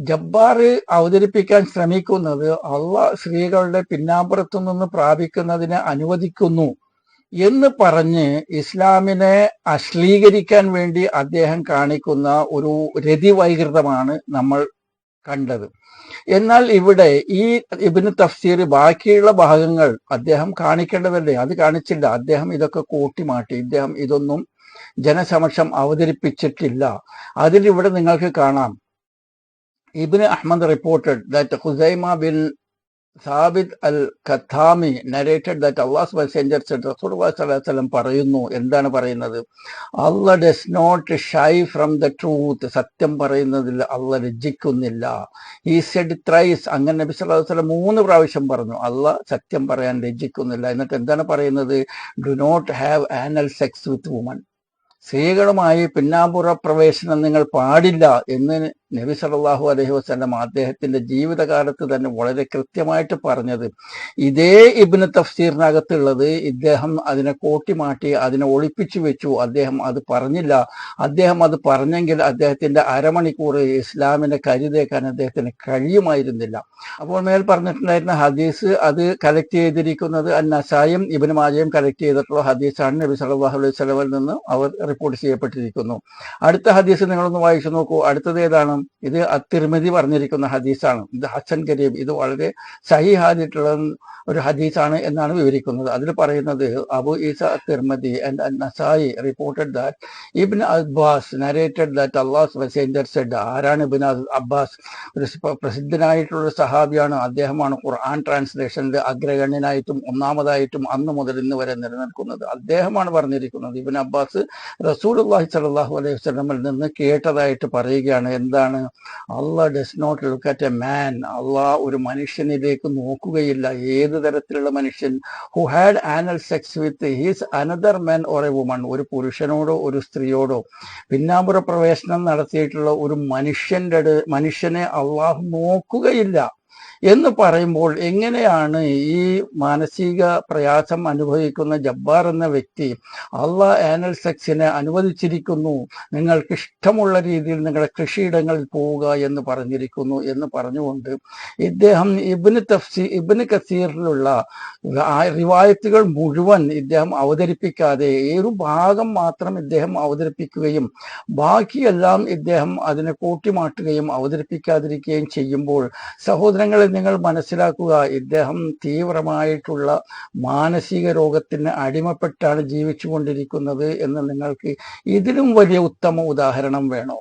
ജബ്ബാർ അവതരിപ്പിക്കാൻ ശ്രമിക്കുന്നത് അള്ളാഹ് സ്ത്രീകളുടെ പിന്നാമ്പുറത്തു നിന്ന് പ്രാപിക്കുന്നതിനെ അനുവദിക്കുന്നു എന്ന് പറഞ്ഞ് ഇസ്ലാമിനെ അശ്ലീകരിക്കാൻ വേണ്ടി അദ്ദേഹം കാണിക്കുന്ന ഒരു രതിവൈകൃതമാണ് നമ്മൾ കണ്ടത്. എന്നാൽ ഇവിടെ ഈ ഇബ്നു തഫ്സീർ ബാക്കിയുള്ള ഭാഗങ്ങൾ അദ്ദേഹം കാണിക്കേണ്ടതല്ലേ, അത് കാണിച്ചില്ല. അദ്ദേഹം ഇതൊക്കെ കൂട്ടിമാറ്റി. ഇദ്ദേഹം ഇതൊന്നും ജനസമക്ഷം അവതരിപ്പിച്ചിട്ടില്ല. അതിലിവിടെ നിങ്ങൾക്ക് കാണാം, Ibn Ahmad reported that Khuzaimah bin Thabit al-Kathami narrated that Allah's messenger said, Rasulullah sallallahu alaihi wasallam പറയുന്നു. എന്താണ് പറയുന്നത്? Allah does not shy from the truth. സത്യം പറയുന്നതിൽ Allah ലജ്ജിക്കുന്നില്ല. He said thrice. അങ്ങനെ നബി സല്ലല്ലാഹു അലൈഹി വസല്ലം 3 പ്രാവശ്യം പറഞ്ഞു Allah സത്യം പറയാൻ ലജ്ജിക്കുന്നില്ല. എന്നിട്ട് എന്താണ് പറയുന്നത്? Do not have anal sex with women. സ്ത്രീകളുമായി പിന്നാമ്പുറ പ്രവേശനം നിങ്ങൾ പാടില്ല എന്ന് നബി സല്ലല്ലാഹു അലൈഹി വസല്ലം അദ്ദേഹത്തിന്റെ ജീവിതകാലത്ത് തന്നെ വളരെ കൃത്യമായിട്ട് പറഞ്ഞത് ഇതേ ഇബ്നു തഫ്സീറിനകത്തുള്ളത് ഇദ്ദേഹം അതിനെ കോട്ടിമാറ്റി അതിനെ ഒളിപ്പിച്ചു വെച്ചു. അദ്ദേഹം അത് പറഞ്ഞില്ല. അദ്ദേഹം അത് പറഞ്ഞെങ്കിൽ അദ്ദേഹത്തിന്റെ അരമണിക്കൂർ ഇസ്ലാമിനെ കരുതേക്കാൻ അദ്ദേഹത്തിന് കഴിയുമായിരുന്നില്ല. അപ്പോൾ മേൽ പറഞ്ഞിട്ടുണ്ടായിരുന്ന ഹദീസ് അത് കലക്ട് ചെയ്തിരിക്കുന്നത് നസായിയും ഇബ്നു മാജയും കലക്ട് ചെയ്തിട്ടുള്ള ഹദീസാണ്. നബി സല്ലല്ലാഹു അലൈഹി വസല്ലമിൽ നിന്ന് അവർ റിപ്പോർട്ട് ചെയ്യപ്പെട്ടിരിക്കുന്നു. അടുത്ത ഹദീസ് നിങ്ങളൊന്ന് വായിച്ചു നോക്കൂ. അടുത്തത് ഏതാണ്? ഇത് അത്തിർമിദി പറഞ്ഞിരിക്കുന്ന ഹദീസാണ്. ഇത് ഹസൻ കരീം, ഇത് വളരെ സഹീഹായിട്ടുള്ള ഒരു ഹദീസാണ് എന്നാണ് വിവരിക്കുന്നത്. അതിൽ പറയുന്നത് Abu Isa at Tirmidhi and Nasai reported that Ibn Abbas narrated that Allah's messenger said. ആരാണ് ഇബ്നു അബ്ബാസ്? ഒരു പ്രസിദ്ധനായിട്ടുള്ള സഹാബിയാണ്. അദ്ദേഹമാണ് ഖുർആൻ ട്രാൻസ്ലേഷനിൽ അഗ്രഗണ്യനായിട്ടും ഒന്നാമതായിട്ടും അന്ന് മുതൽ ഇന്ന് വരെ നിലനിൽക്കുന്നത്. അദ്ദേഹമാണ് പറഞ്ഞിരിക്കുന്നത്. ഇബ്നു അബ്ബാസ് റസൂലുള്ളാഹി സ്വല്ലല്ലാഹു അലൈഹി വസല്ലമിൽ നിന്ന് കേട്ടതായിട്ട് പറയുകയാണ്. എന്താണ്? Allah does not look at a man. Allah ഒരു മനുഷ്യനിലേക്ക് നോക്കുകയില്ല. ഏത് തരത്തിലുള്ള മനുഷ്യൻ? Who had anal sex with his another man or a woman. ഒരു പുരുഷനോടോ ഒരു സ്ത്രീയോടോ പിന്നാമ്പുറ പ്രവേശനം നടത്തിയിട്ടുള്ള ഒരു മനുഷ്യനെ അള്ളാഹു നോക്കുകയില്ല എന്ന് പറയുമ്പോൾ എങ്ങനെയാണ് ഈ മാനസിക പ്രയാസം അനുഭവിക്കുന്ന ജബ്ബാർ എന്ന വ്യക്തി അള്ളാഹ് ആനൽ സെക്സിനെ അനുവദിച്ചിരിക്കുന്നു, നിങ്ങൾക്ക് ഇഷ്ടമുള്ള രീതിയിൽ നിങ്ങളുടെ കൃഷിയിടങ്ങളിൽ പോവുക എന്ന് പറഞ്ഞിരിക്കുന്നു എന്ന് പറഞ്ഞുകൊണ്ട് ഇദ്ദേഹം ഇബ്നു കസീറിലുള്ള റിവായത്തുകൾ മുഴുവൻ ഇദ്ദേഹം അവതരിപ്പിക്കാതെ ഒരു ഭാഗം മാത്രം ഇദ്ദേഹം അവതരിപ്പിക്കുകയും ബാക്കിയെല്ലാം ഇദ്ദേഹം അതിനെ കൂട്ടിമാട്ടുകയും അവതരിപ്പിക്കാതിരിക്കുകയും ചെയ്യുമ്പോൾ സഹോദരങ്ങളെ നിങ്ങൾ മനസ്സിലാക്കുക, ഇദ്ദേഹം തീവ്രമായിട്ടുള്ള മാനസിക രോഗത്തിന് അടിമപ്പെട്ടാണ് ജീവിച്ചു കൊണ്ടിരിക്കുന്നത് എന്ന് നിങ്ങൾക്ക് ഇതിലും വലിയ ഉത്തമ ഉദാഹരണം വേണോ?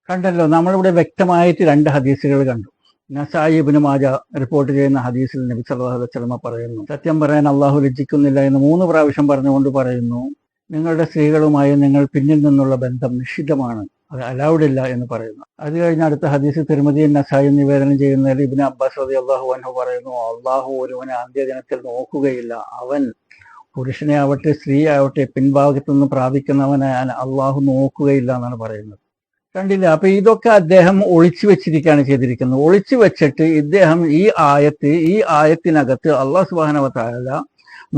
കണ്ടല്ലോ, നമ്മളിവിടെ വ്യക്തമായിട്ട് രണ്ട് ഹദീസുകൾ കണ്ടു. നസായി ഇബ്നു മാജ റിപ്പോർട്ട് ചെയ്യുന്ന ഹദീസിൽ നബി സല്ലല്ലാഹു അലൈഹി വസല്ലം പറയുന്നു, സത്യം പറയാൻ അള്ളാഹു ലജ്ജിക്കുന്നില്ല എന്ന് 3 പ്രാവശ്യം പറഞ്ഞുകൊണ്ട് പറയുന്നു, നിങ്ങളുടെ സ്ത്രീകളുമായി നിങ്ങൾ പിന്നിൽ നിന്നുള്ള ബന്ധം നിഷിദ്ധമാണ്, അത് അലൗഡ് ഇല്ല എന്ന് പറയുന്നു. അത് കഴിഞ്ഞ് അടുത്ത ഹദീസ് തിർമിദി നസായി നിവേദനം ചെയ്യുന്നതിൽ ഇബ്നു അബ്ബാസ് റളിയല്ലാഹു അൻഹു പറയുന്നു, അള്ളാഹു ഒരുവനെ അന്ത്യദിനത്തിൽ നോക്കുകയില്ല. അവൻ പുരുഷനെ ആവട്ടെ സ്ത്രീ ആവട്ടെ പിൻഭാഗത്തുനിന്ന് പ്രാപിക്കുന്നവനെ അള്ളാഹു നോക്കുകയില്ല എന്നാണ് പറയുന്നത്. കണ്ടില്ല? അപ്പൊ ഇതൊക്കെ അദ്ദേഹം ഒളിച്ചു വെച്ചിരിക്കുകയാണ് ചെയ്തിരിക്കുന്നത്. ഒളിച്ചു വെച്ചിട്ട് ഇദ്ദേഹം ഈ ആയത്തിനകത്ത് അള്ളാഹു സുബ്ഹാനഹു വ തആല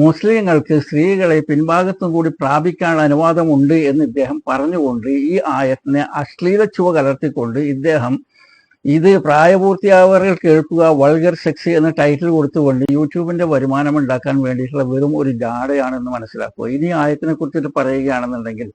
മുസ്ലിങ്ങൾക്ക് സ്ത്രീകളെ പിൻഭാഗത്തും കൂടി പ്രാപിക്കാനുള്ള അനുവാദമുണ്ട് എന്ന് ഇദ്ദേഹം പറഞ്ഞുകൊണ്ട് ഈ ആയത്തിനെ അശ്ലീല ചുവ കലർത്തിക്കൊണ്ട് ഇദ്ദേഹം ഇത് പ്രായപൂർത്തിയായവർ കേൾക്കുക വൾഗർ സെക്സ് എന്ന ടൈറ്റിൽ കൊടുത്തുകൊണ്ട് യൂട്യൂബിന്റെ വരുമാനം ഉണ്ടാക്കാൻ വേണ്ടിയിട്ടുള്ള വെറും ഒരു ജാടയാണെന്ന് മനസ്സിലാക്കുക. ഇനി ആയത്തിനെ കുറിച്ചിട്ട് പറയുകയാണെന്നുണ്ടെങ്കിൽ,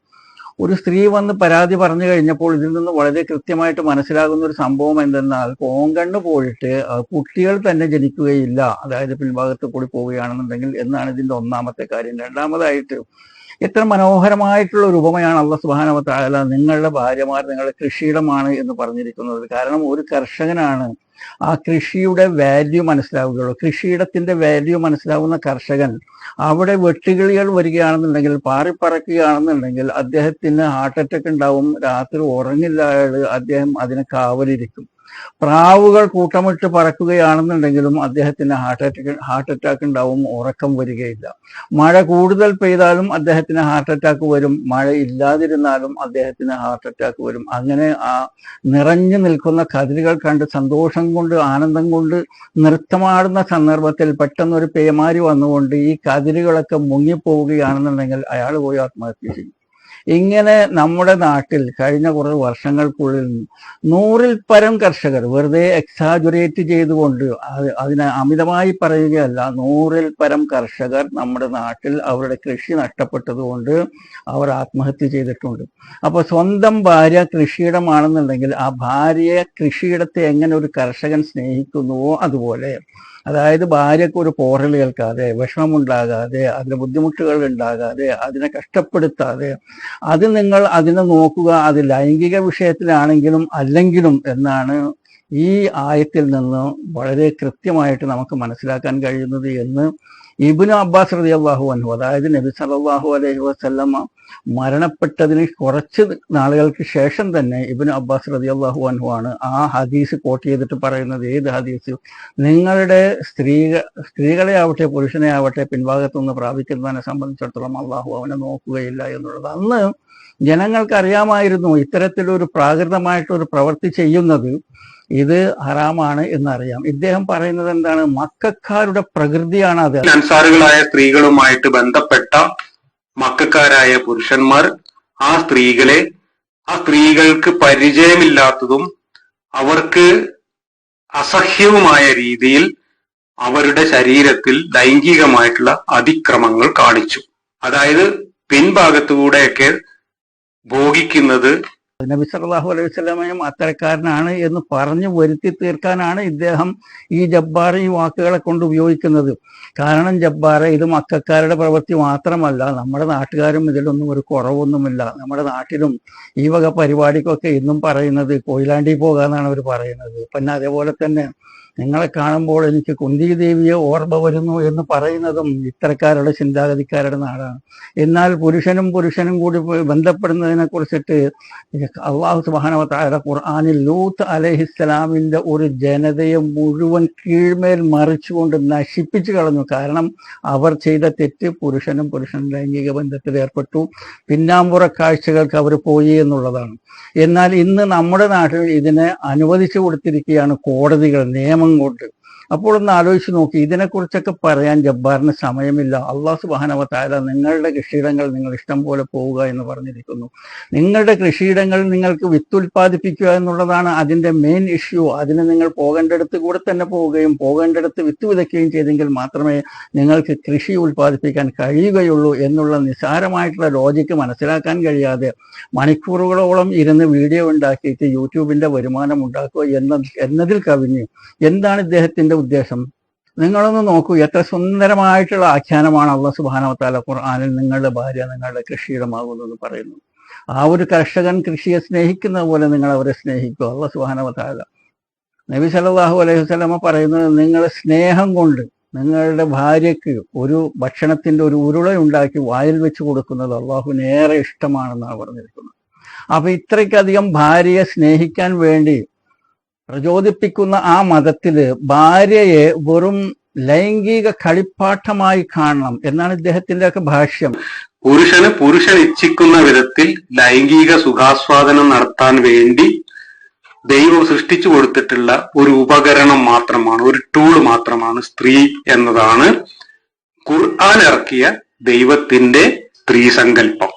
ഒരു സ്ത്രീ വന്ന് പരാതി പറഞ്ഞു കഴിഞ്ഞപ്പോൾ ഇതിൽ നിന്ന് വളരെ കൃത്യമായിട്ട് മനസ്സിലാകുന്ന ഒരു സംഭവം എന്തെന്നാൽ, കോങ്കണ്ണ് പോയിട്ട് കുട്ടികൾ തന്നെ ജനിക്കുകയില്ല, അതായത് പിൻഭാഗത്ത് കൂടി പോവുകയാണെന്നുണ്ടെങ്കിൽ എന്നാണ് ഇതിന്റെ ഒന്നാമത്തെ കാര്യം. രണ്ടാമതായിട്ട് എത്ര മനോഹരമായിട്ടുള്ള ഒരു ഉപമയാണ് അല്ലാഹു സുബ്ഹാനഹു വ തആല നിങ്ങളുടെ ഭാര്യമാർ നിങ്ങളുടെ കൃഷിയിടമാണ് എന്ന് പറഞ്ഞിരിക്കുന്നത്. കാരണം ഒരു കർഷകനാണ് ആ കൃഷിയുടെ വാല്യൂ മനസ്സിലാവുകയുള്ളൂ. കൃഷിയിടത്തിന്റെ വാല്യൂ മനസ്സിലാവുന്ന കർഷകൻ അവിടെ വെട്ടുകിളികൾ വരികയാണെന്നുണ്ടെങ്കിൽ, പാറിപ്പറക്കുകയാണെന്നുണ്ടെങ്കിൽ അദ്ദേഹത്തിന് ഹാർട്ട് അറ്റാക്ക് ഉണ്ടാവും, രാത്രി ഉറങ്ങില്ല അദ്ദേഹം അതിനെ കാവലിരിക്കും. പ്രാവുകൾ കൂട്ടമിട്ട് പറക്കുകയാണെന്നുണ്ടെങ്കിലും അദ്ദേഹത്തിന് ഹാർട്ട് അറ്റാക്ക് ഉണ്ടാവും, ഉറക്കം വരികയില്ല. മഴ കൂടുതൽ പെയ്താലും അദ്ദേഹത്തിന് ഹാർട്ട് അറ്റാക്ക് വരും, മഴ ഇല്ലാതിരുന്നാലും അദ്ദേഹത്തിന് ഹാർട്ട് അറ്റാക്ക് വരും. അങ്ങനെ ആ നിറഞ്ഞു നിൽക്കുന്ന കതിരുകൾ കണ്ട് സന്തോഷം കൊണ്ട് ആനന്ദം കൊണ്ട് നൃത്തമാടുന്ന സന്ദർഭത്തിൽ പെട്ടെന്നൊരു പേമാരി വന്നുകൊണ്ട് ഈ കതിരുകളൊക്കെ മുങ്ങിപ്പോവുകയാണെന്നുണ്ടെങ്കിൽ അയാൾ പോയി ആത്മഹത്യ ചെയ്യും. ഇങ്ങനെ നമ്മുടെ നാട്ടിൽ കഴിഞ്ഞ കുറേ വർഷങ്ങൾക്കുള്ളിൽ 100-ൽ പരം കർഷകർ, വെറുതെ എക്സാജുറേറ്റ് ചെയ്തുകൊണ്ട് അതിനെ അമിതമായി പറയുകയല്ല, 100-ൽ പരം കർഷകർ നമ്മുടെ നാട്ടിൽ അവരുടെ കൃഷി നഷ്ടപ്പെട്ടതുകൊണ്ട് അവർ ആത്മഹത്യ ചെയ്തിട്ടുണ്ട്. അപ്പോൾ സ്വന്തം ഭാര്യ കൃഷിയിടമാണെന്നുണ്ടെങ്കിൽ ആ ഭാര്യയെ കൃഷിയിടത്തെ എങ്ങനെ ഒരു കർഷകൻ സ്നേഹിക്കുന്നുവോ അതുപോലെ, അതായത് ഭാര്യയ്ക്ക് ഒരു പോറൽ കേൾക്കാതെ, വിഷമമുണ്ടാകാതെ, അതിന് ബുദ്ധിമുട്ടുകൾ ഉണ്ടാകാതെ, അതിനെ കഷ്ടപ്പെടുത്താതെ അത് നിങ്ങൾ അതിനെ നോക്കുക. അത് ലൈംഗിക വിഷയത്തിലാണെങ്കിലും അല്ലെങ്കിലും എന്നാണ് ഈ ആയത്തിൽ നിന്ന് വളരെ കൃത്യമായിട്ട് നമുക്ക് മനസ്സിലാക്കാൻ കഴിയുന്നത് എന്ന് ഇബ്നു അബ്ബാസ് റളിയല്ലാഹു അൻഹു, അതായത് നബി സല്ലല്ലാഹു അലൈഹി വസല്ലമ മരണപ്പെട്ടതിന് കുറച്ച് നാളുകൾക്ക് ശേഷം തന്നെ ഇബ്നു അബ്ബാസ് റളിയല്ലാഹു അൻഹു ആണ് ആ ഹദീസ് കോട്ട് ചെയ്തിട്ട് പറയുന്നത്. ഏത് ഹദീസ്? നിങ്ങളുടെ സ്ത്രീകളെ ആവട്ടെ പുരുഷനെ ആവട്ടെ പിൻഭാഗത്തുനിന്ന് പ്രാപിക്കുന്നതിനെ സംബന്ധിച്ചിടത്തോളം അള്ളാഹു അവനെ നോക്കുകയില്ല എന്നുള്ളത്. അന്ന് ജനങ്ങൾക്ക് അറിയാമായിരുന്നു ഇത്തരത്തിലൊരു പ്രാകൃതമായിട്ടൊരു പ്രവൃത്തി ചെയ്യുന്നത് ഇത് ഹറാമാണ് എന്നറിയാം. ഇദ്ദേഹം പറയുന്നത് എന്താണ്? മക്കക്കാരുടെ പ്രകൃതിയാണ് അത്. അൻസാറുകളായ സ്ത്രീകളുമായിട്ട് ബന്ധപ്പെട്ട മക്കക്കാരായ പുരുഷന്മാർ ആ സ്ത്രീകൾക്ക് പരിചയമില്ലാത്തതും അവർക്ക് അസഹ്യവുമായ രീതിയിൽ അവരുടെ ശരീരത്തിൽ ലൈംഗികമായിട്ടുള്ള അതിക്രമങ്ങൾ കാണിച്ചു. അതായത് പിൻഭാഗത്തുകൂടെയൊക്കെ ഭോഗിക്കുന്നത്. നബി സല്ലല്ലാഹു അലൈഹി വസല്ലമയും അത്തരക്കാരനാണ് എന്ന് പറഞ്ഞു വരുത്തി തീർക്കാനാണ് ഇദ്ദേഹം ഈ ജബ്ബാർ ഈ വാക്കുകളെ കൊണ്ട് ഉപയോഗിക്കുന്നത്. കാരണം ജബ്ബാറെ, ഇത് മക്കക്കാരുടെ പ്രവൃത്തി മാത്രമല്ല, നമ്മുടെ നാട്ടുകാരും ഇതിലൊന്നും ഒരു കുറവൊന്നുമില്ല. നമ്മുടെ നാട്ടിലും ഈ വക പരിപാടിക്കൊക്കെ ഇന്നും പറയുന്നത് കൊയിലാണ്ടി പോകാന്നാണ് അവർ പറയുന്നത്. പിന്നെ അതേപോലെ തന്നെ നിങ്ങളെ കാണുമ്പോൾ എനിക്ക് കുന്തി ദേവിയെ ഓർമ്മ വരുന്നു എന്ന് പറയുന്നതും ഇത്തരക്കാരുടെ ചിന്താഗതിക്കാരുടെ നാടാണ്. എന്നാൽ പുരുഷനും കൂടി ബന്ധപ്പെടുന്നതിനെ കുറിച്ചിട്ട് അള്ളാഹു സുബ്ഹാനഹു വ തആല ഖുർആനിൽ ലൂത്ത് അലൈഹിസ്സലാമിന്റെ ഒരു ജനതയെ മുഴുവൻ കീഴ്മേൽ മറിച്ചുകൊണ്ട് നശിപ്പിച്ചു കളഞ്ഞു. കാരണം അവർ ചെയ്ത തെറ്റ് പുരുഷനും ലൈംഗിക ബന്ധത്തിൽ ഏർപ്പെട്ടു, പിന്നാമ്പുറ കാഴ്ചകൾക്ക് അവർ പോയി എന്നുള്ളതാണ്. എന്നാൽ ഇന്ന് നമ്മുടെ നാട്ടിൽ ഇതിനെ അനുവദിച്ചു കൊടുത്തിരിക്കുകയാണ് കോടതികൾ നിയമം കൊണ്ട്. അപ്പോൾ ഒന്ന് ആലോചിച്ച് നോക്കി, ഇതിനെക്കുറിച്ചൊക്കെ പറയാൻ ജബ്ബാറിന് സമയമില്ല. അള്ളാഹു സുബ്ഹാനഹു വ തആല നിങ്ങളുടെ കൃഷിയിടങ്ങൾ നിങ്ങൾ ഇഷ്ടം പോലെ പോവുക എന്ന് പറഞ്ഞിരിക്കുന്നു. നിങ്ങളുടെ കൃഷിയിടങ്ങൾ നിങ്ങൾക്ക് വിത്തുൽപാദിപ്പിക്കുക എന്നുള്ളതാണ് അതിൻ്റെ മെയിൻ ഇഷ്യൂ. അതിന് നിങ്ങൾ പോകേണ്ടടുത്ത് കൂടെ തന്നെ പോവുകയും പോകേണ്ടടുത്ത് വിത്ത് വിതയ്ക്കുകയും ചെയ്തെങ്കിൽ മാത്രമേ നിങ്ങൾക്ക് കൃഷി ഉൽപ്പാദിപ്പിക്കാൻ കഴിയുകയുള്ളൂ എന്നുള്ള നിസ്സാരമായിട്ടുള്ള ലോജിക്ക് മനസ്സിലാക്കാൻ കഴിയാതെ മണിക്കൂറുകളോളം ഇരുന്ന് വീഡിയോ ഉണ്ടാക്കിയിട്ട് യൂട്യൂബിൻ്റെ വരുമാനം ഉണ്ടാക്കുക എന്നതിൽ കവിഞ്ഞ് എന്താണ് ഇദ്ദേഹത്തിൻ്റെ ഉദ്ദേശം? നിങ്ങളൊന്ന് നോക്കൂ, എത്ര സുന്ദരമായിട്ടുള്ള ആഖ്യാനമാണ് അല്ലാഹു സുബ്ഹാനഹു വ തആല ഖുർആനിൽ നിങ്ങളുടെ ഭാര്യ നിങ്ങളുടെ കൃഷിയിടമാകുന്നു എന്ന് പറയുന്നു. ആ ഒരു കർഷകൻ കൃഷിയെ സ്നേഹിക്കുന്ന പോലെ നിങ്ങൾ അവരെ സ്നേഹിക്കുക. അല്ലാഹു സുബ്ഹാനഹു വ തആല നബി സല്ലല്ലാഹു അലൈഹി വസല്ലമ പറയുന്നത്, നിങ്ങൾ സ്നേഹം കൊണ്ട് നിങ്ങളുടെ ഭാര്യയ്ക്ക് ഒരു ഭക്ഷണത്തിന്റെ ഒരു ഉരുള ഉണ്ടാക്കി വായിൽ വെച്ച് കൊടുക്കുന്നത് അള്ളാഹുവിന് ഏറെ ഇഷ്ടമാണെന്നാണ് പറഞ്ഞിരിക്കുന്നത്. അപ്പൊ ഇത്രയ്ക്കധികം ഭാര്യയെ സ്നേഹിക്കാൻ വേണ്ടി പ്രചോദിപ്പിക്കുന്ന ആ മതത്തില് ഭാര്യയെ വെറും ലൈംഗിക കളിപ്പാട്ടമായി കാണണം എന്നാണ് ഇദ്ദേഹത്തിന്റെ ഒക്കെ ഭാഷ്യം. പുരുഷൻ ഇച്ഛിക്കുന്ന വിധത്തിൽ ലൈംഗിക സുഖാസ്വാദനം നടത്താൻ വേണ്ടി ദൈവം സൃഷ്ടിച്ചു കൊടുത്തിട്ടുള്ള ഒരു ഉപകരണം മാത്രമാണ്, ഒരു ടൂൾ മാത്രമാണ് സ്ത്രീ എന്നതാണ് ഖുർആൻ ഇറക്കിയ ദൈവത്തിന്റെ സ്ത്രീ സങ്കല്പം.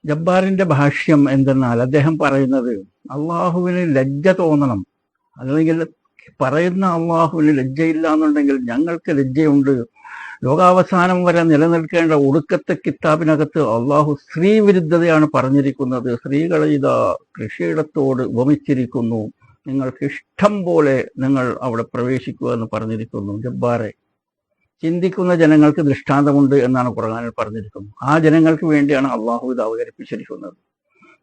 ജബ്ബാറിന്റെ ഭാഷ്യം എന്തെന്നാൽ അദ്ദേഹം പറയുന്നത്, അള്ളാഹുവിന് ലജ്ജ തോന്നണം, അല്ലെങ്കിൽ പറയുന്ന അള്ളാഹുവിന് ലജ്ജയില്ല എന്നുണ്ടെങ്കിൽ ഞങ്ങൾക്ക് ലജ്ജയുണ്ട്. ലോകാവസാനം വരെ നിലനിൽക്കേണ്ട ഒടുക്കത്തെ കിതാബിനകത്ത് അള്ളാഹു സ്ത്രീ വിരുദ്ധതയാണ് പറഞ്ഞിരിക്കുന്നത്. സ്ത്രീകളെ ഇതാ കൃഷിയിടത്തോട് ഉപമിച്ചിരിക്കുന്നു, നിങ്ങൾക്ക് ഇഷ്ടം പോലെ നിങ്ങൾ അവിടെ പ്രവേശിക്കുക എന്ന് പറഞ്ഞിരിക്കുന്നു. ജബ്ബാറെ, ചിന്തിക്കുന്ന ജനങ്ങൾക്ക് ദൃഷ്ടാന്തമുണ്ട് എന്നാണ് ഖുർആനിൽ പറഞ്ഞിരിക്കുന്നത്. ആ ജനങ്ങൾക്ക് വേണ്ടിയാണ് അള്ളാഹു ഇത് അവതരിപ്പിച്ചിരിക്കുന്നത്.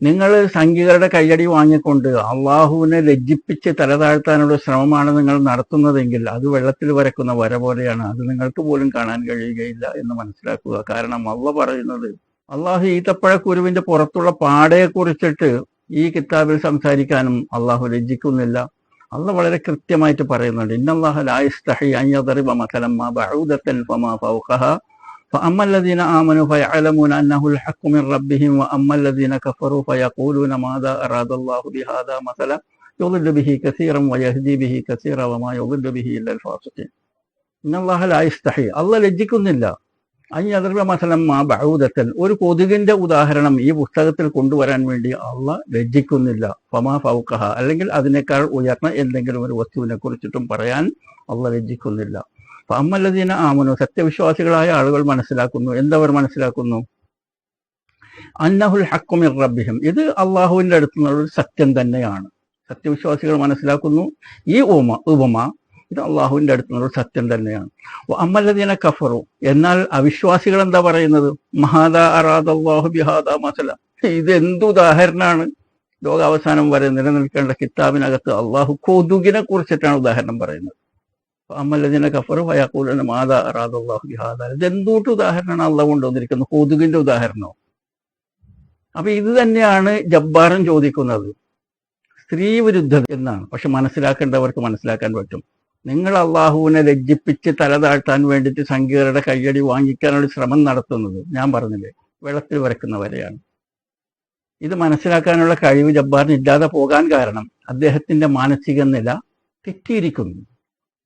നിങ്ങൾ സംഘികളുടെ കയ്യടി വാങ്ങിക്കൊണ്ട് അള്ളാഹുവിനെ ലജ്ജിപ്പിച്ച് തലതാഴ്ത്താനുള്ള ശ്രമമാണ് നിങ്ങൾ നടത്തുന്നതെങ്കിൽ അത് വെള്ളത്തിൽ വരക്കുന്ന വര പോലെയാണ്. അത് നിങ്ങൾക്ക് പോലും കാണാൻ കഴിയുകയില്ല എന്ന് മനസ്സിലാക്കുക. കാരണം അള്ളാഹ് പറയുന്നത്, അള്ളാഹു ഈത്തപ്പഴക്കുരുവിന്റെ പുറത്തുള്ള പാടയെ കുറിച്ചിട്ട് ഈ കിതാബിൽ സംസാരിക്കാനും അള്ളാഹു ലജ്ജിക്കുന്നില്ല. അള്ളാഹ് വളരെ കൃത്യമായിട്ട് പറയുന്നുണ്ട്, ഇന്നല്ലാഹ ലാ യസ്തഹി അൻ യദ്രിബ മസലൻ മാ ബഅൂദത്തൻ ഫമാ ഫൗഖഹാ فأما الذين آمنوا فيعلمون أنه الحق من ربهم وأما الذين كفروا فيقولون ماذا أراد الله بهذا مثلا يضل به كثيرا ويهدي به كثيرا وما يضل به إلا الفاسقين. إن الله لا يستحي, അള്ളാഹ് ലജ്ജിക്കുന്നില്ല, അൻ യദ്രിബ മസലൻ മാ ബഅൂദത്തൻ, ഒരു കൊതുകിന്റെ ഉദാഹരണം ഈ പുസ്തകത്തിൽ കൊണ്ടുവരാൻ വേണ്ടി അള്ളാഹ് ലജ്ജിക്കുന്നില്ല. ഫമാ ഫൗഖഹ, അല്ലെങ്കിൽ അതിനേക്കാൾ ഉയർന്ന എന്തെങ്കിലും ഒരു വസ്തുവിനെ കുറിച്ചിട്ടും പറയാൻ അള്ളാഹ് ലജ്ജിക്കുന്നില്ല. അമ്മല്ലദീന ആമനു, സത്യവിശ്വാസികളായ ആളുകൾ മനസ്സിലാക്കുന്നു. എന്തവർ മനസ്സിലാക്കുന്നു? അന്നഹുൽ ഹഖ്ഖു മിർ റബ്ബിഹിം, ഇത് അള്ളാഹുവിന്റെ അടുത്ത് നിന്നുള്ള സത്യം തന്നെയാണ്. സത്യവിശ്വാസികൾ മനസ്സിലാക്കുന്നു ഈ ഉപമ ഇത് അള്ളാഹുവിന്റെ അടുത്ത് നിന്നുള്ള സത്യം തന്നെയാണ്. അമ്മല്ലദീന കഫറു, എന്നാൽ അവിശ്വാസികൾ എന്താ പറയുന്നത്? മഹാദാ അറാദല്ലാഹു ബിഹാദാ മസല, ഇത് എന്ത് ഉദാഹരണമാണ്, ലോകാവസാനം വരെ നിലനിൽക്കേണ്ട കിതാബിനകത്ത് അള്ളാഹു കൊതുകിനെ കുറിച്ചിട്ടാണ് ഉദാഹരണം പറയുന്നത്. അമ്മല്ലതിനെ കഫറു ഫയഖൂലൂന മാദാ അറാദല്ലാഹു ബിഹാദാ. ഇതെന്തൂട്ട് ഉദാഹരണമാണ് അള്ളാഹു കൊണ്ടുവന്നിരിക്കുന്നത്? കൊതുകിന്റെ ഉദാഹരണമോ? അപ്പൊ ഇത് തന്നെയാണ് ജബ്ബാറും ചോദിക്കുന്നത്, സ്ത്രീ വിരുദ്ധത എന്നാണ്. പക്ഷെ മനസ്സിലാക്കേണ്ടവർക്ക് മനസ്സിലാക്കാൻ പറ്റും. നിങ്ങൾ അള്ളാഹുവിനെ ലജ്ജിപ്പിച്ച് തല താഴ്ത്താൻ വേണ്ടിയിട്ട് സംഖ്യകളുടെ കയ്യടി വാങ്ങിക്കാനുള്ള ശ്രമം നടത്തുന്നത്, ഞാൻ പറഞ്ഞില്ലേ, വെള്ളത്തിൽ വരക്കുന്നവരെയാണ്. ഇത് മനസ്സിലാക്കാനുള്ള കഴിവ് ജബ്ബാറിന് ഇല്ലാതെ പോകാൻ കാരണം അദ്ദേഹത്തിന്റെ മാനസിക നില തെറ്റിയിരിക്കുന്നു.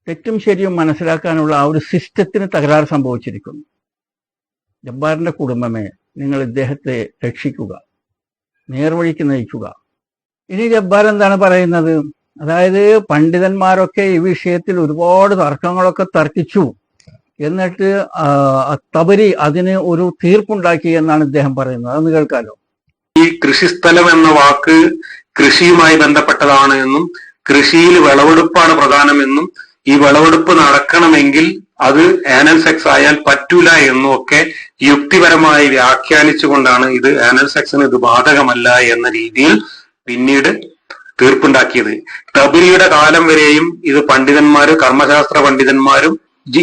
തെറ്റും ശരിയും മനസ്സിലാക്കാനുള്ള ആ ഒരു സിസ്റ്റത്തിന് തകരാറ് സംഭവിച്ചിരിക്കുന്നു. ജബ്ബാറിന്റെ കുടുംബമേ, നിങ്ങൾ ഇദ്ദേഹത്തെ രക്ഷിക്കുക, നേർവഴിക്ക് നയിക്കുക. ഇനി ജബ്ബാർ എന്താണ് പറയുന്നത്? അതായത് പണ്ഡിതന്മാരൊക്കെ ഈ വിഷയത്തിൽ ഒരുപാട് തർക്കങ്ങളൊക്കെ തർക്കിച്ചു, എന്നിട്ട് തബരി അതിന് ഒരു തീർപ്പുണ്ടാക്കി എന്നാണ് ഇദ്ദേഹം പറയുന്നത്. അതൊന്ന് കേൾക്കാലോ. ഈ കൃഷിസ്ഥലം എന്ന വാക്ക് കൃഷിയുമായി ബന്ധപ്പെട്ടതാണ് എന്നും കൃഷിയിൽ വിളവെടുപ്പാണ് പ്രധാനമെന്നും ഈ വിളവെടുപ്പ് നടക്കണമെങ്കിൽ അത് ആനൽ സെക്സ് ആയാൽ പറ്റൂല എന്നും ഒക്കെ യുക്തിപരമായി വ്യാഖ്യാനിച്ചുകൊണ്ടാണ് ഇത് ആനൽ സെക്സിന് ഇത് ബാധകമല്ല എന്ന രീതിയിൽ പിന്നീട് തീർപ്പുണ്ടാക്കിയത്. തബരിയുടെ കാലം വരെയും ഇത് പണ്ഡിതന്മാരും കർമ്മശാസ്ത്ര പണ്ഡിതന്മാരും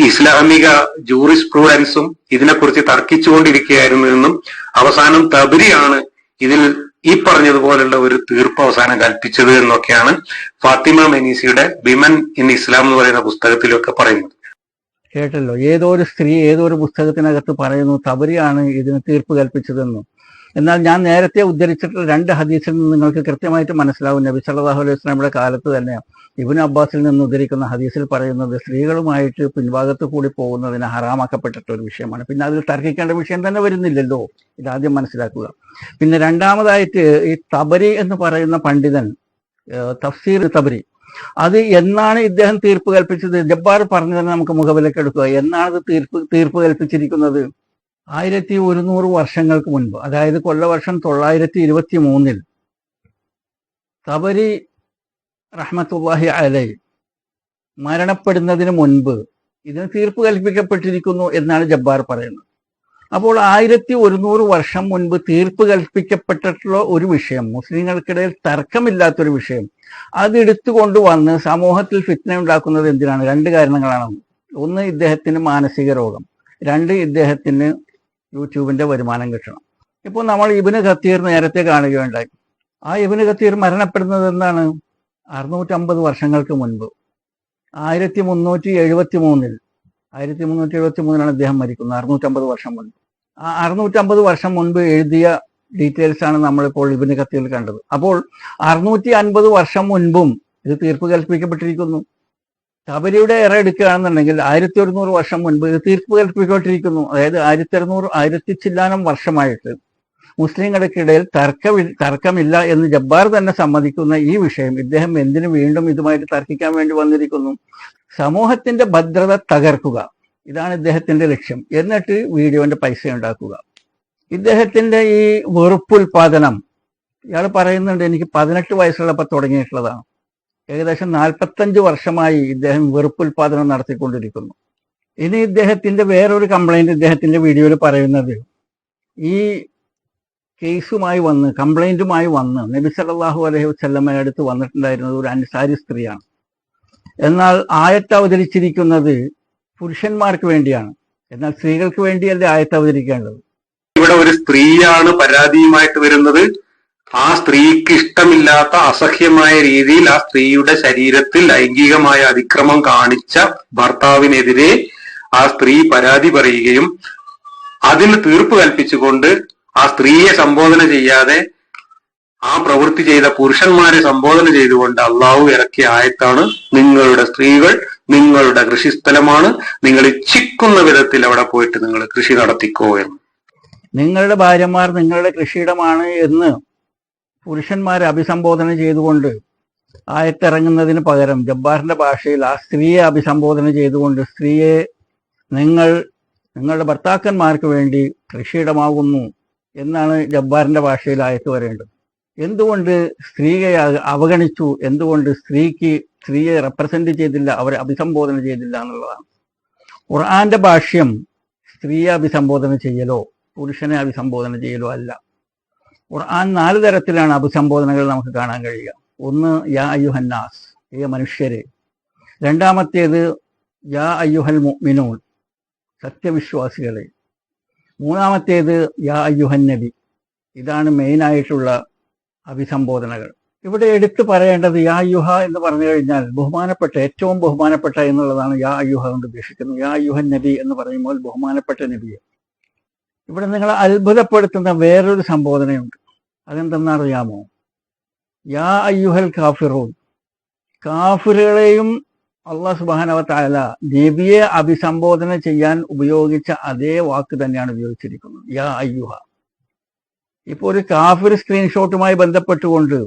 ഇസ്ലാമിക ജൂറിസ്പ്രൂഡൻസും ഇതിനെക്കുറിച്ച് തർക്കിച്ചുകൊണ്ടിരിക്കുകയായിരുന്നു എന്നും അവസാനം തബരിയാണ് ഇതിൽ ഈ പറഞ്ഞതുപോലുള്ള ഒരു തീർപ്പ് അവസാനം കൽപ്പിച്ചത് എന്നൊക്കെയാണ് ഫാത്തിമ മെനീസിയുടെ വിമൻ ഇൻ ഇസ്ലാം എന്ന് പറയുന്ന പുസ്തകത്തിലൊക്കെ പറയുന്നത്. കേട്ടല്ലോ, ഏതോ ഒരു സ്ത്രീ ഏതോ ഒരു പുസ്തകത്തിനകത്ത് പറയുന്നു തബരിയാണ് ഇതിന് തീർപ്പ് കൽപ്പിച്ചതെന്നും. എന്നാൽ ഞാൻ നേരത്തെ ഉദ്ധരിച്ചിട്ടുള്ള 2 ഹദീസിൽ നിന്ന് നിങ്ങൾക്ക് കൃത്യമായിട്ട് മനസ്സിലാവും. നബി സല്ലല്ലാഹു അലൈഹി വസല്ലമയുടെ കാലത്ത് തന്നെ ഇബ്നു അബ്ബാസിൽ നിന്ന് ഉദ്ധരിക്കുന്ന ഹദീസിൽ പറയുന്നത് സ്ത്രീകളുമായിട്ട് പിൻഭാഗത്ത് കൂടി പോകുന്നതിന് ഹറാമാക്കപ്പെട്ടിട്ട ഒരു വിഷയമാണ്. പിന്നെ അതിൽ തർക്കിക്കേണ്ട വിഷയം തന്നെ വരുന്നില്ലല്ലോ, ഇതാദ്യം മനസ്സിലാക്കുക. പിന്നെ രണ്ടാമതായിട്ട് ഈ തബരി എന്ന് പറയുന്ന പണ്ഡിതൻ, തഫ്സീർ തബരി, അത് എന്നാണ് ഇദ്ദേഹം തീർപ്പ് കൽപ്പിച്ചത്? ജബ്ബാർ പറഞ്ഞു തന്നെ നമുക്ക് മുഖവിലേക്ക് എടുക്കുക. എന്നാണ് തീർപ്പ് കൽപ്പിച്ചിരിക്കുന്നത്? 1100 വർഷങ്ങൾക്ക് മുൻപ്, അതായത് കൊല്ലവർഷം 923 തബരി റഹ്മത്തുള്ളാഹി അലൈഹി മരണപ്പെടുന്നതിന് മുൻപ് ഇതിന് തീർപ്പ് കൽപ്പിക്കപ്പെട്ടിരിക്കുന്നു എന്നാണ് ജബ്ബാർ പറയുന്നത്. അപ്പോൾ 1100 വർഷം മുൻപ് തീർപ്പ് കൽപ്പിക്കപ്പെട്ടിട്ടുള്ള ഒരു വിഷയം, മുസ്ലിങ്ങൾക്കിടയിൽ തർക്കമില്ലാത്തൊരു വിഷയം, അതെടുത്തുകൊണ്ടുവന്ന് സമൂഹത്തിൽ ഫിത്ന ഉണ്ടാക്കുന്നത് എന്തിനാണ്? 2 കാരണങ്ങളാണ്. ഒന്ന്, ഇദ്ദേഹത്തിന് മാനസിക രോഗം. 2, ഇദ്ദേഹത്തിന് യൂട്യൂബിന്റെ വരുമാനം കിട്ടണം. ഇപ്പോൾ നമ്മൾ ഇബ്നു കത്തീർ നേരത്തെ കാണുകയുണ്ടായി. ആ ഇബ്നു കത്തീർ മരണപ്പെടുന്നത് എന്താണ്? 650 വർഷങ്ങൾക്ക് മുൻപ്, 1373 അദ്ദേഹം മരിക്കുന്നത്. 650 വർഷം മുൻപ്. ആ 650 വർഷം മുൻപ് എഴുതിയ ഡീറ്റെയിൽസ് ആണ് നമ്മളിപ്പോൾ ഇബ്നു കത്തീറിൽ കണ്ടത്. അപ്പോൾ 650 വർഷം മുൻപും ഇത് തീർപ്പ് കൽപ്പിക്കപ്പെട്ടിരിക്കുന്നു. തബരിയുടെ എറ എടുക്കുകയാണെന്നുണ്ടെങ്കിൽ 1100 വർഷം മുൻപ് ഇത് തീർപ്പ് കൽപ്പിക്കപ്പെട്ടിരിക്കുന്നു. അതായത് 1000 ചില്ലാനം വർഷമായിട്ട് മുസ്ലിങ്ങൾക്കിടയിൽ തർക്കമില്ല എന്ന് ജബ്ബാർ തന്നെ സമ്മതിക്കുന്ന ഈ വിഷയം ഇദ്ദേഹം എന്തിനു വീണ്ടും ഇതുമായിട്ട് തർക്കിക്കാൻ വേണ്ടി വന്നിരിക്കുന്നു? സമൂഹത്തിന്റെ ഭദ്രത തകർക്കുക, ഇതാണ് ഇദ്ദേഹത്തിന്റെ ലക്ഷ്യം. എന്നിട്ട് വീഡിയോന്റെ പൈസ ഉണ്ടാക്കുക. ഇദ്ദേഹത്തിന്റെ ഈ വെറുപ്പുൽപാദനം, ഇയാൾ പറയുന്നുണ്ട് എനിക്ക് 18 വയസ്സുള്ളപ്പോൾ തുടങ്ങിയിട്ടുള്ളതാണ്. ഏകദേശം 45 വർഷമായി ഇദ്ദേഹം വെറുപ്പുൽപാദനം നടത്തിക്കൊണ്ടിരിക്കുന്നു. ഇനി ഇദ്ദേഹത്തിന്റെ വേറൊരു കംപ്ലൈന്റ് ഇദ്ദേഹത്തിന്റെ വീഡിയോയിൽ പറയുന്നത്, ഈ കംപ്ലൈന്റുമായി വന്ന് നബി സല്ലല്ലാഹു അലൈഹി വസല്ലമയുടെ അടുത്ത് വന്നിട്ടുണ്ടായിരുന്നത് ഒരു അൻസാരി സ്ത്രീയാണ്. എന്നാൽ ആയത്ത് അവതരിച്ചിരിക്കുന്നത് പുരുഷന്മാർക്ക് വേണ്ടിയാണ്, എന്നാൽ സ്ത്രീകൾക്ക് വേണ്ടിയല്ല ആയത്ത് അവതരിക്കേണ്ടത്. ഇവിടെ ഒരു സ്ത്രീയാണ് പരാതിയുമായിട്ട് വരുന്നത്. ആ സ്ത്രീക്ക് ഇഷ്ടമില്ലാത്ത അസഹ്യമായ രീതിയിൽ ആ സ്ത്രീയുടെ ശരീരത്തിൽ ലൈംഗികമായ അതിക്രമം കാണിച്ച ഭർത്താവിനെതിരെ ആ സ്ത്രീ പരാതി പറയുകയും അതിന് തീർപ്പ് കൽപ്പിച്ചുകൊണ്ട് ആ സ്ത്രീയെ സംബോധന ചെയ്യാതെ ആ പ്രവൃത്തി ചെയ്ത പുരുഷന്മാരെ സംബോധന ചെയ്തുകൊണ്ട് അള്ളാഹു ഇറക്കിയ ആയത്താണ്, നിങ്ങളുടെ സ്ത്രീകൾ നിങ്ങളുടെ കൃഷിസ്ഥലമാണ്, നിങ്ങൾ ഇച്ഛിക്കുന്ന വിധത്തിൽ അവിടെ പോയിട്ട് നിങ്ങൾ കൃഷി നടത്തിക്കോ എന്ന്. നിങ്ങളുടെ ഭാര്യമാർ നിങ്ങളുടെ കൃഷിയിടമാണ് എന്ന് പുരുഷന്മാരെ അഭിസംബോധന ചെയ്തുകൊണ്ട് ആയത്തിറങ്ങുന്നതിന് പകരം ജബ്ബാറിന്റെ ഭാഷയിൽ ആ സ്ത്രീയെ അഭിസംബോധന ചെയ്തുകൊണ്ട് സ്ത്രീയെ നിങ്ങളുടെ ഭർത്താക്കന്മാർക്ക് വേണ്ടി കൃഷിയിടമാകുന്നു എന്നാണ് ജബ്ബാറിന്റെ ഭാഷയിൽ ആയത്ത് വരേണ്ടത്. എന്തുകൊണ്ട് സ്ത്രീയെ അവഗണിച്ചു? എന്തുകൊണ്ട് സ്ത്രീയെ റെപ്രസെന്റ് ചെയ്തില്ല, അവരെ അഭിസംബോധന ചെയ്തില്ല എന്നുള്ളതാണ്. ഖുർആന്റെ ഭാഷ്യം സ്ത്രീയെ അഭിസംബോധന ചെയ്യലോ പുരുഷനെ അഭിസംബോധന ചെയ്യലോ അല്ല. ഖുർആൻ 4 തരത്തിലാണ് അഭിസംബോധനകൾ നമുക്ക് കാണാൻ കഴിയുക. ഒന്ന് യാ അയ്യുഹന്നാസ്, ഏ മനുഷ്യരെ. രണ്ടാമത്തേത് യാ അയ്യുഹൽ മുഅ്മിനൂൻ, സത്യവിശ്വാസികളെ. മൂന്നാമത്തേത് യാ അയ്യുഹൻ നബി. ഇതാണ് മെയിനായിട്ടുള്ള അഭിസംബോധനകൾ. ഇവിടെ എടുത്തു പറയേണ്ടത് യാ അയ്യുഹ എന്ന് പറഞ്ഞു കഴിഞ്ഞാൽ ബഹുമാനപ്പെട്ട, ഏറ്റവും ബഹുമാനപ്പെട്ട എന്നുള്ളതാണ് യാ അയ്യുഹ കൊണ്ട് ഉദ്ദേശിക്കുന്നത്. യാ അയ്യുഹൻ നബി എന്ന് പറയുമ്പോൾ ബഹുമാനപ്പെട്ട നബിയെ. ഇവിടെ നിങ്ങളെ അത്ഭുതപ്പെടുത്തുന്ന വേറൊരു സംബോധനയുണ്ട്. അതെന്തെന്നറിയാമോ? യാ അയ്യുഹൽ കാഫിറൂൻ. കാഫിറുകളെയും അള്ളാഹു സുബ്ഹാനഹു വ തആല നബിയെ അഭിസംബോധന ചെയ്യാൻ ഉപയോഗിച്ച അതേ വാക്ക് തന്നെയാണ് ഉപയോഗിച്ചിരിക്കുന്നത്, യാ അയ്യുഹ. ഇപ്പോൾ ഒരു കാഫിർ സ്ക്രീൻഷോട്ടുമായി ബന്ധപ്പെട്ടുകൊണ്ട്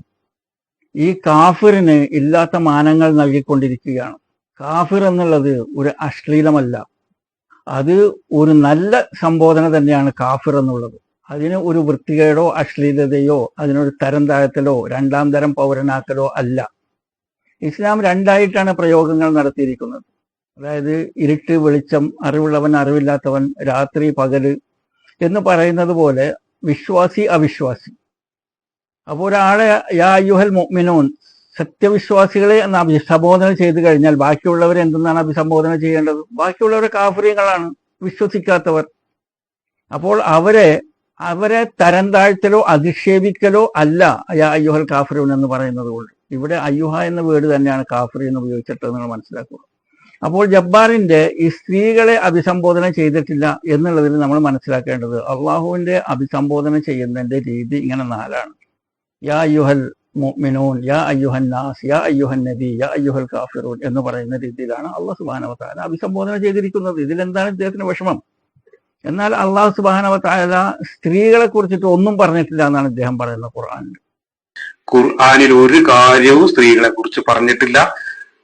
ഈ കാഫിറിന് ഇല്ലാത്ത മാനങ്ങൾ നൽകിക്കൊണ്ടിരിക്കുകയാണ്. കാഫിർ എന്നുള്ളത് ഒരു അശ്ലീലമല്ല, അത് ഒരു നല്ല സംബോധന തന്നെയാണ് കാഫിർ എന്നുള്ളത്. അതിന് ഒരു വൃത്തികേടോ അശ്ലീലതയോ അതിനൊരു തരം താഴ്ത്തലോ രണ്ടാം തരം പൗരനാക്കലോ അല്ല. ഇസ്ലാം രണ്ടായിട്ടാണ് പ്രയോഗങ്ങൾ നടത്തിയിരിക്കുന്നത്. അതായത് ഇരുട്ട് വെളിച്ചം, അറിവുള്ളവൻ അറിവില്ലാത്തവൻ, രാത്രി പകല് എന്ന് പറയുന്നത് പോലെ വിശ്വാസി അവിശ്വാസി. അപ്പോൾ ഒരാളെ യാ അയ്യുഹൽ മുഅ്മിനൂൻ, സത്യവിശ്വാസികളെ എന്ന് അഭിസംബോധന ചെയ്തു കഴിഞ്ഞാൽ ബാക്കിയുള്ളവരെ എന്തെന്നാണ് അഭിസംബോധന ചെയ്യേണ്ടത്? ബാക്കിയുള്ളവരെ കാഫിറുകളാണ്, വിശ്വസിക്കാത്തവർ. അപ്പോൾ അവരെ തരം താഴ്ത്തലോ അധിക്ഷേപിക്കലോ അല്ല യാ അയ്യുഹൽ കാഫിറൂൻ എന്ന് പറയുന്നത് കൊണ്ട്. ഇവിടെ അയ്യുഹ എന്ന വേർഡ് തന്നെയാണ് കാഫിർ എന്ന് ഉപയോഗിച്ചിട്ട് നിങ്ങൾ മനസ്സിലാക്കുക. അപ്പോൾ ജബ്ബാറിന്റെ ഈ സ്ത്രീകളെ അഭിസംബോധന ചെയ്തിട്ടില്ല എന്നുള്ളതിൽ നമ്മൾ മനസ്സിലാക്കേണ്ടത് അള്ളാഹുവിന്റെ അഭിസംബോധന ചെയ്യുന്നതിന്റെ രീതി ഇങ്ങനെ 4ആണ്. യാ അയ്യുഹൽ മുഅ്മിനൂൻ, യാ അയ്യുഹൻ നാസ്, യാ അയ്യുഹൻ നബി, യാ അയ്യുഹൽ കാഫിറൂൻ എന്ന് പറയുന്ന രീതിയിലാണ് അള്ളാഹു സുബ്ഹാനഹു വ തആല അഭിസംബോധന ചെയ്തിരിക്കുന്നത്. ഇതിലെന്താണ് ഇദ്ദേഹത്തിന് വിഷമം? എന്നാൽ അള്ളാഹു സുബ്ഹാനഹു വ തആല സ്ത്രീകളെ കുറിച്ചിട്ട് ഒന്നും പറഞ്ഞിട്ടില്ല എന്നാണ് ഇദ്ദേഹം പറയുന്നത് ഖുർആനിൽ. ഖുർആനിൽ ഒരു കാര്യവും സ്ത്രീകളെ കുറിച്ച് പറഞ്ഞിട്ടില്ല.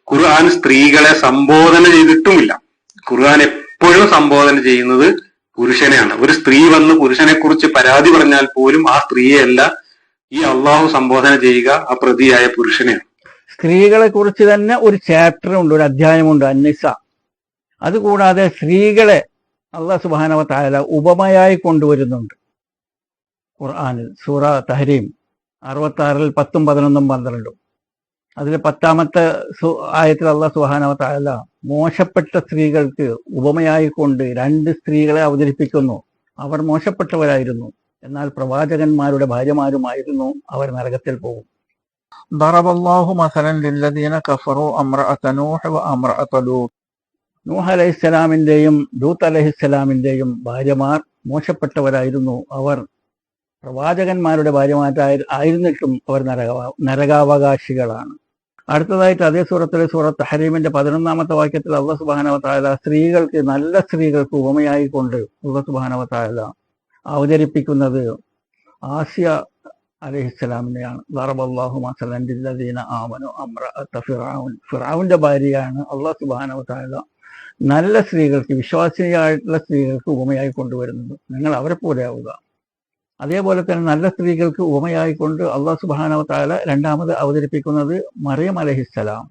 ഖുർആൻ സ്ത്രീകളെ സംബോധന ചെയ്തിട്ടുമില്ല. ഖുർആൻ എപ്പോഴും സംബോധന ചെയ്യുന്നത് പുരുഷനെയാണ്. ഒരു സ്ത്രീ വന്ന് പുരുഷനെ കുറിച്ച് പരാതി പറഞ്ഞാൽ പോലും ആ സ്ത്രീയെയല്ല ഈ അള്ളാഹു സംബോധന ചെയ്യുക, ആ പ്രതിയായ പുരുഷനെയാണ്. സ്ത്രീകളെ കുറിച്ച് തന്നെ ഒരു ചാപ്റ്റർ ഉണ്ട്, ഒരു അധ്യായമുണ്ട്, അന്നിസ. അതുകൂടാതെ സ്ത്രീകളെ അള്ളാഹു സുബ്ഹാനഹു വ തആല ഉപമയായി കൊണ്ടുവരുന്നുണ്ട് ഖുർആനിൽ. സൂറ തഹരീം 66 10, 11, 12. അതിൽ 10ാമത്തെ ആയത്തിൽ അള്ളാഹു സുബ്ഹാനഹു വ തആല മോശപ്പെട്ട സ്ത്രീകൾക്ക് ഉപമയായി കൊണ്ട് 2 സ്ത്രീകളെ അവതരിപ്പിക്കുന്നു. അവർ മോശപ്പെട്ടവരായിരുന്നു, എന്നാൽ പ്രവാചകന്മാരുടെ ഭാര്യമാരുമായിരുന്നു, അവർ നരകത്തിൽ പോകും. ضربallahu مثلا للذين كفروا امرأة نوح وامرأة لوط. നൂഹ് അലൈഹിസ്സലാമിന്റെയും ലൂത്ത് അലൈഹിസ്സലാമിന്റെയും ഭാര്യമാർ മോശപ്പെട്ടവരായിരുന്നു. അവർ പ്രവാചകന്മാരുടെ ഭാര്യമാരായിരുന്നിട്ടും അവർ നരകാവകാശികളാണ്. അടുത്തതായിട്ട് അതേ സൂറത്തിലെ സൂറത്ത് തഹരീമിന്റെ 11ാമത്തെ വാക്യത്തിൽ അല്ലാഹു സുബ്ഹാനഹു വ തആല സ്ത്രീകൾക്ക്, നല്ല സ്ത്രീകൾക്ക് ഉപമയായി കൊണ്ട് അല്ലാഹു സുബ്ഹാനഹു വ തആല അവതരിപ്പിക്കുന്നത് ആസിയ അലൈഹിസ്സലാമിനെയാണ്. ദറബല്ലാഹു മസലൻ ലില്ലദീന ആമനു അംറഅത ഫിർഔൻ. ഫിർഔന്റെ ഭാര്യയാണ് അല്ലാഹു സുബ്ഹാനഹു വ തആല നല്ല സ്ത്രീകൾക്ക്, വിശ്വാസിയായിട്ടുള്ള സ്ത്രീകൾക്ക് ഉപമയായി കൊണ്ടുവരുന്നത്. നിങ്ങൾ അവരെ പോലെ ആവുക. അതേപോലെ തന്നെ നല്ല സ്ത്രീകൾക്ക് ഉപമയായിക്കൊണ്ട് അള്ളാഹു സുബ്ഹാനഹു വ തആല രണ്ടാമത് അവതരിപ്പിക്കുന്നത് മറിയം അലൈഹിസ്സലാം.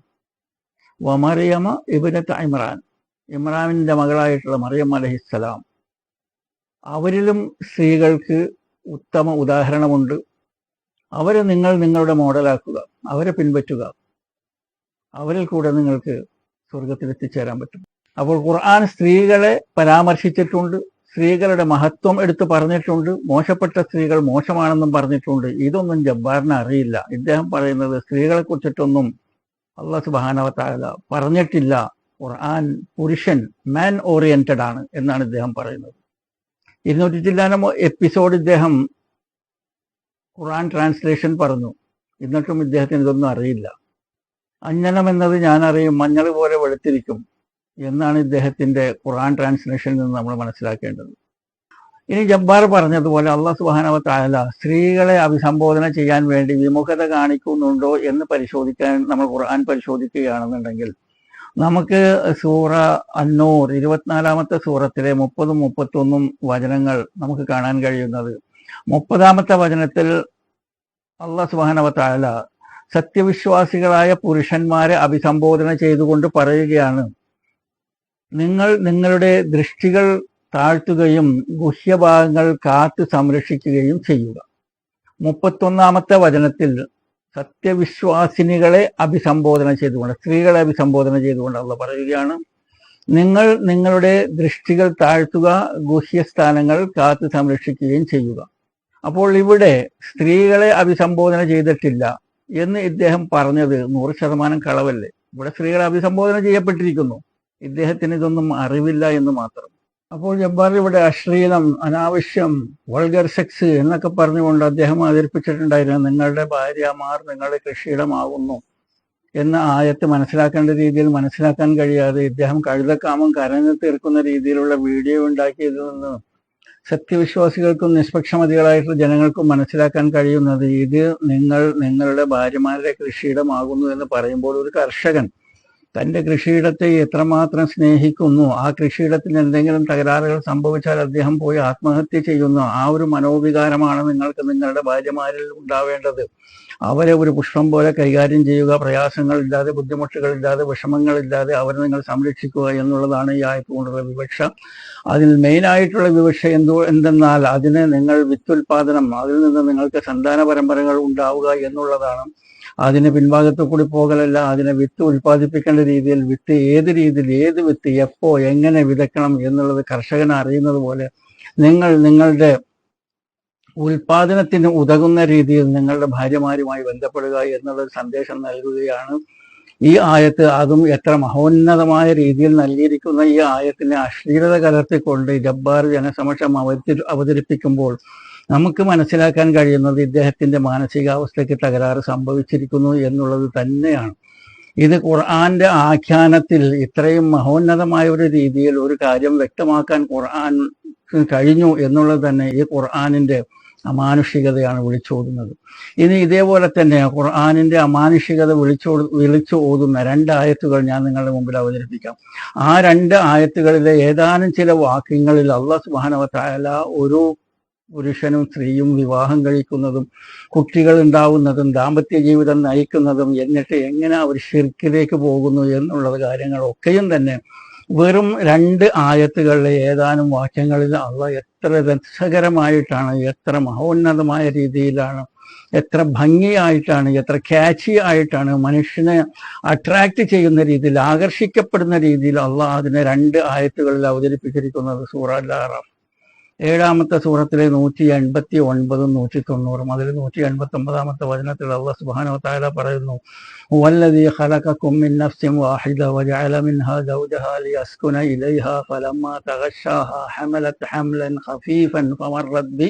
വമറിയമ ഇബ്നത്ത് ഇമ്രാൻ, ഇമ്രാനിന്റെ മകളായിട്ടുള്ള മറിയം അലൈഹിസ്സലാം. അവരിലും സ്ത്രീകൾക്ക് ഉത്തമ ഉദാഹരണമുണ്ട്. അവരെ നിങ്ങൾ നിങ്ങളുടെ മോഡലാക്കുക, അവരെ പിൻപറ്റുക. അവരിൽ കൂടെ നിങ്ങൾക്ക് സ്വർഗത്തിൽ എത്തിച്ചേരാൻ പറ്റും. അപ്പോൾ ഖുർആൻ സ്ത്രീകളെ പരാമർശിച്ചിട്ടുണ്ട്, സ്ത്രീകളുടെ മഹത്വം എടുത്തു പറഞ്ഞിട്ടുണ്ട്, മോശപ്പെട്ട സ്ത്രീകൾ മോശമാണെന്നും പറഞ്ഞിട്ടുണ്ട്. ഇതൊന്നും ജബ്ബാറിന് അറിയില്ല. ഇദ്ദേഹം പറയുന്നത് സ്ത്രീകളെ കുറിച്ചിട്ടൊന്നും അല്ലാഹു സുബ്ഹാനഹു വ തആല പറഞ്ഞിട്ടില്ല. ഖുർആൻ പുരുഷൻ, മാൻ ഓറിയന്റഡ് ആണ് എന്നാണ് ഇദ്ദേഹം പറയുന്നത്. 200 ചില്ലാനം എപ്പിസോഡ് ഇദ്ദേഹം ഖുർആൻ ട്രാൻസ്ലേഷൻ പറഞ്ഞു. എന്നിട്ടും ഇദ്ദേഹത്തിന് ഇതൊന്നും അറിയില്ല. അഞ്ജനം എന്നത് ഞാൻ അറിയും, മഞ്ഞൾ പോലെ വെളുത്തിരിക്കും എന്നാണ് ഇദ്ദേഹത്തിന്റെ ഖുർആൻ ട്രാൻസ്ലേഷനിൽ നിന്ന് നമ്മൾ മനസ്സിലാക്കേണ്ടത്. ഇനി ജബ്ബാർ പറഞ്ഞതുപോലെ അല്ലാഹു സുബ്ഹാനഹു വ തആല സ്ത്രീകളെ അഭിസംബോധന ചെയ്യാൻ വേണ്ടി വിമുഖത കാണിക്കുന്നുണ്ടോ എന്ന് പരിശോധിക്കാൻ നമ്മൾ ഖുർആൻ പരിശോധിക്കുകയാണെന്നുണ്ടെങ്കിൽ നമുക്ക് സൂറ അന്നൂർ 24ാമത്തെ സൂറത്തിലെ 30, 31 വചനങ്ങൾ നമുക്ക് കാണാൻ കഴിയുന്നത്. 30ാമത്തെ വചനത്തിൽ അല്ലാഹു സുബ്ഹാനഹു വ തആല സത്യവിശ്വാസികളായ പുരുഷന്മാരെ അഭിസംബോധന ചെയ്തുകൊണ്ട് പറയുകയാണ്, നിങ്ങൾ നിങ്ങളുടെ ദൃഷ്ടികൾ താഴ്ത്തുകയും ഗുഹ്യഭാഗങ്ങൾ കാത്തു സംരക്ഷിക്കുകയും ചെയ്യുക. 31-ാമത്തെ വചനത്തിൽ സത്യവിശ്വാസിനികളെ അഭിസംബോധന ചെയ്തുകൊണ്ട്, സ്ത്രീകളെ അഭിസംബോധന ചെയ്തുകൊണ്ട് അള്ളാഹ് പറയുകയാണ്, നിങ്ങൾ നിങ്ങളുടെ ദൃഷ്ടികൾ താഴ്ത്തുക, ഗുഹ്യസ്ഥാനങ്ങൾ കാത്തു സംരക്ഷിക്കുകയും ചെയ്യുക. അപ്പോൾ ഇവിടെ സ്ത്രീകളെ അഭിസംബോധന ചെയ്തിട്ടില്ല എന്ന് ഇദ്ദേഹം പറഞ്ഞത് 100% കളവല്ലേ? ഇവിടെ സ്ത്രീകളെ അഭിസംബോധന ചെയ്യപ്പെട്ടിരിക്കുന്നു, ഇദ്ദേഹത്തിന് ഇതൊന്നും അറിവില്ല എന്ന് മാത്രം. അപ്പോൾ ജബ്ബാർ ഇവിടെ അശ്ലീലം, അനാവശ്യം, വൾഗർ സെക്സ് എന്നൊക്കെ പറഞ്ഞുകൊണ്ട് അദ്ദേഹം അവതരിപ്പിച്ചിട്ടുണ്ടായിരുന്നു. നിങ്ങളുടെ ഭാര്യമാർ നിങ്ങളുടെ കൃഷിയിടമാകുന്നു എന്ന ആയത്ത് മനസ്സിലാക്കേണ്ട രീതിയിൽ മനസ്സിലാക്കാൻ കഴിയാതെ ഇദ്ദേഹം കഴുതക്കാമം കരഞ്ഞു തീർക്കുന്ന രീതിയിലുള്ള വീഡിയോ ഉണ്ടാക്കിയതിൽ നിന്ന് സത്യവിശ്വാസികൾക്കും നിഷ്പക്ഷമതികളായിട്ടുള്ള ജനങ്ങൾക്കും മനസ്സിലാക്കാൻ കഴിയുന്നത്, ഇത് നിങ്ങളുടെ ഭാര്യമാരുടെ കൃഷിയിടമാകുന്നു എന്ന് പറയുമ്പോൾ ഒരു കർഷകൻ തൻ്റെ കൃഷിയിടത്തെ എത്രമാത്രം സ്നേഹിക്കുന്നു, ആ കൃഷിയിടത്തിന് എന്തെങ്കിലും തകരാറുകൾ സംഭവിച്ചാൽ അദ്ദേഹം പോയി ആത്മഹത്യ ചെയ്യുന്നു, ആ ഒരു മനോവികാരമാണ് നിങ്ങൾക്ക് നിങ്ങളുടെ ഭാര്യമാരിൽ ഉണ്ടാവേണ്ടത്. അവരെ ഒരു പുഷ്പം പോലെ കൈകാര്യം ചെയ്യുക, പ്രയാസങ്ങളില്ലാതെ, ബുദ്ധിമുട്ടുകളില്ലാതെ, വിഷമങ്ങളില്ലാതെ അവരെ നിങ്ങൾ സംരക്ഷിക്കുക എന്നുള്ളതാണ് ഈ ആയത്ത് കൊണ്ടുള്ള വിവക്ഷ. അതിൽ മെയിനായിട്ടുള്ള വിവക്ഷ എന്തെന്നാൽ അതിന് നിങ്ങൾ വിത്തുൽപാദനം, അതിൽ നിന്ന് നിങ്ങൾക്ക് സന്താന പരമ്പരകൾ ഉണ്ടാവുക എന്നുള്ളതാണ്. അതിന് പിൻഭാഗത്ത് കൂടി പോകലല്ല, അതിനെ വിത്ത് ഉൽപ്പാദിപ്പിക്കേണ്ട രീതിയിൽ വിത്ത് ഏത് രീതിയിൽ, ഏത് വിത്ത് എപ്പോ എങ്ങനെ വിതയ്ക്കണം എന്നുള്ളത് കർഷകന് അറിയുന്നത് പോലെ നിങ്ങളുടെ ഉൽപാദനത്തിന് ഉതകുന്ന രീതിയിൽ നിങ്ങളുടെ ഭാര്യമാരുമായി ബന്ധപ്പെടുക എന്നുള്ള സന്ദേശം നൽകുകയാണ് ഈ ആയത്ത്. അതും എത്ര മഹോന്നതമായ രീതിയിൽ നൽകിയിരിക്കുന്ന ഈ ആയത്തിനെ അശ്ലീലത കലർത്തിക്കൊണ്ട് ജബ്ബാർ ജനസമക്ഷം അവതരിപ്പിക്കുമ്പോൾ നമുക്ക് മനസ്സിലാക്കാൻ കഴിയുന്നത് ഇദ്ദേഹത്തിന്റെ മാനസികാവസ്ഥയ്ക്ക് തകരാറ് സംഭവിച്ചിരിക്കുന്നു എന്നുള്ളത് തന്നെയാണ്. ഇത് ഖുർആന്റെ ആഖ്യാനത്തിൽ ഇത്രയും മഹോന്നതമായ ഒരു രീതിയിൽ ഒരു കാര്യം വ്യക്തമാക്കാൻ ഖുർആൻ കഴിഞ്ഞു എന്നുള്ളത് തന്നെ ഈ ഖുർആനിന്റെ അമാനുഷികതയാണ് വിളിച്ചോതുന്നത്. ഇനി ഇതേപോലെ തന്നെ ഖുർആനിന്റെ അമാനുഷികത വിളിച്ചു ഓതുന്ന 2 ആയത്തുകൾ ഞാൻ നിങ്ങളുടെ മുമ്പിൽ അവതരിപ്പിക്കാം. ആ 2 ആയത്തുകളിലെ ഏതാനും ചില വാക്യങ്ങളിൽ അല്ലാഹു സുബ്ഹാനഹു വ തആല ഒരു പുരുഷനും സ്ത്രീയും വിവാഹം കഴിക്കുന്നതും കുട്ടികൾ ഉണ്ടാവുന്നതും ദാമ്പത്യ ജീവിതം നയിക്കുന്നതും എന്നിട്ട് എങ്ങനെ അവർ ശിർക്കിലേക്ക് പോകുന്നു എന്നുള്ള കാര്യങ്ങളൊക്കെയും തന്നെ വെറും 2 ആയത്തുകളിലെ ഏതാനും വാക്യങ്ങളിൽ അള്ളാഹ് എത്ര രസകരമായിട്ടാണ്, എത്ര മഹോന്നതമായ രീതിയിലാണ്, എത്ര ഭംഗിയായിട്ടാണ്, എത്ര ക്യാച്ചി ആയിട്ടാണ്, മനുഷ്യനെ അട്രാക്ട് ചെയ്യുന്ന രീതിയിൽ, ആകർഷിക്കപ്പെടുന്ന രീതിയിൽ അള്ളാഹ് അതിനെ 2 ആയത്തുകളിൽ അവതരിപ്പിച്ചിരിക്കുന്നത്. സൂറ അൽ-അറാഫ് 7-ാമത്തെ സൂറത്തിലെ 189-ഉം 190-ഉം. അതിൽ 189-ാമത്തെ വചനത്തിൽ അല്ലാഹു സുബ്ഹാനഹു വ തആല പറയുന്നു, ഹുവല്ലദീ ഖലഖകും മിൻ നഫ്സിൻ വാഹിദ വജഅല മിൻഹാ സൗജഹാ ലിയസ്കുന ഇലൈഹാ ഫലമ്മാ തഗശ്ശാഹാ ഹമലത് ഹംലൻ ഖഫീഫൻ ഫമറത് ബി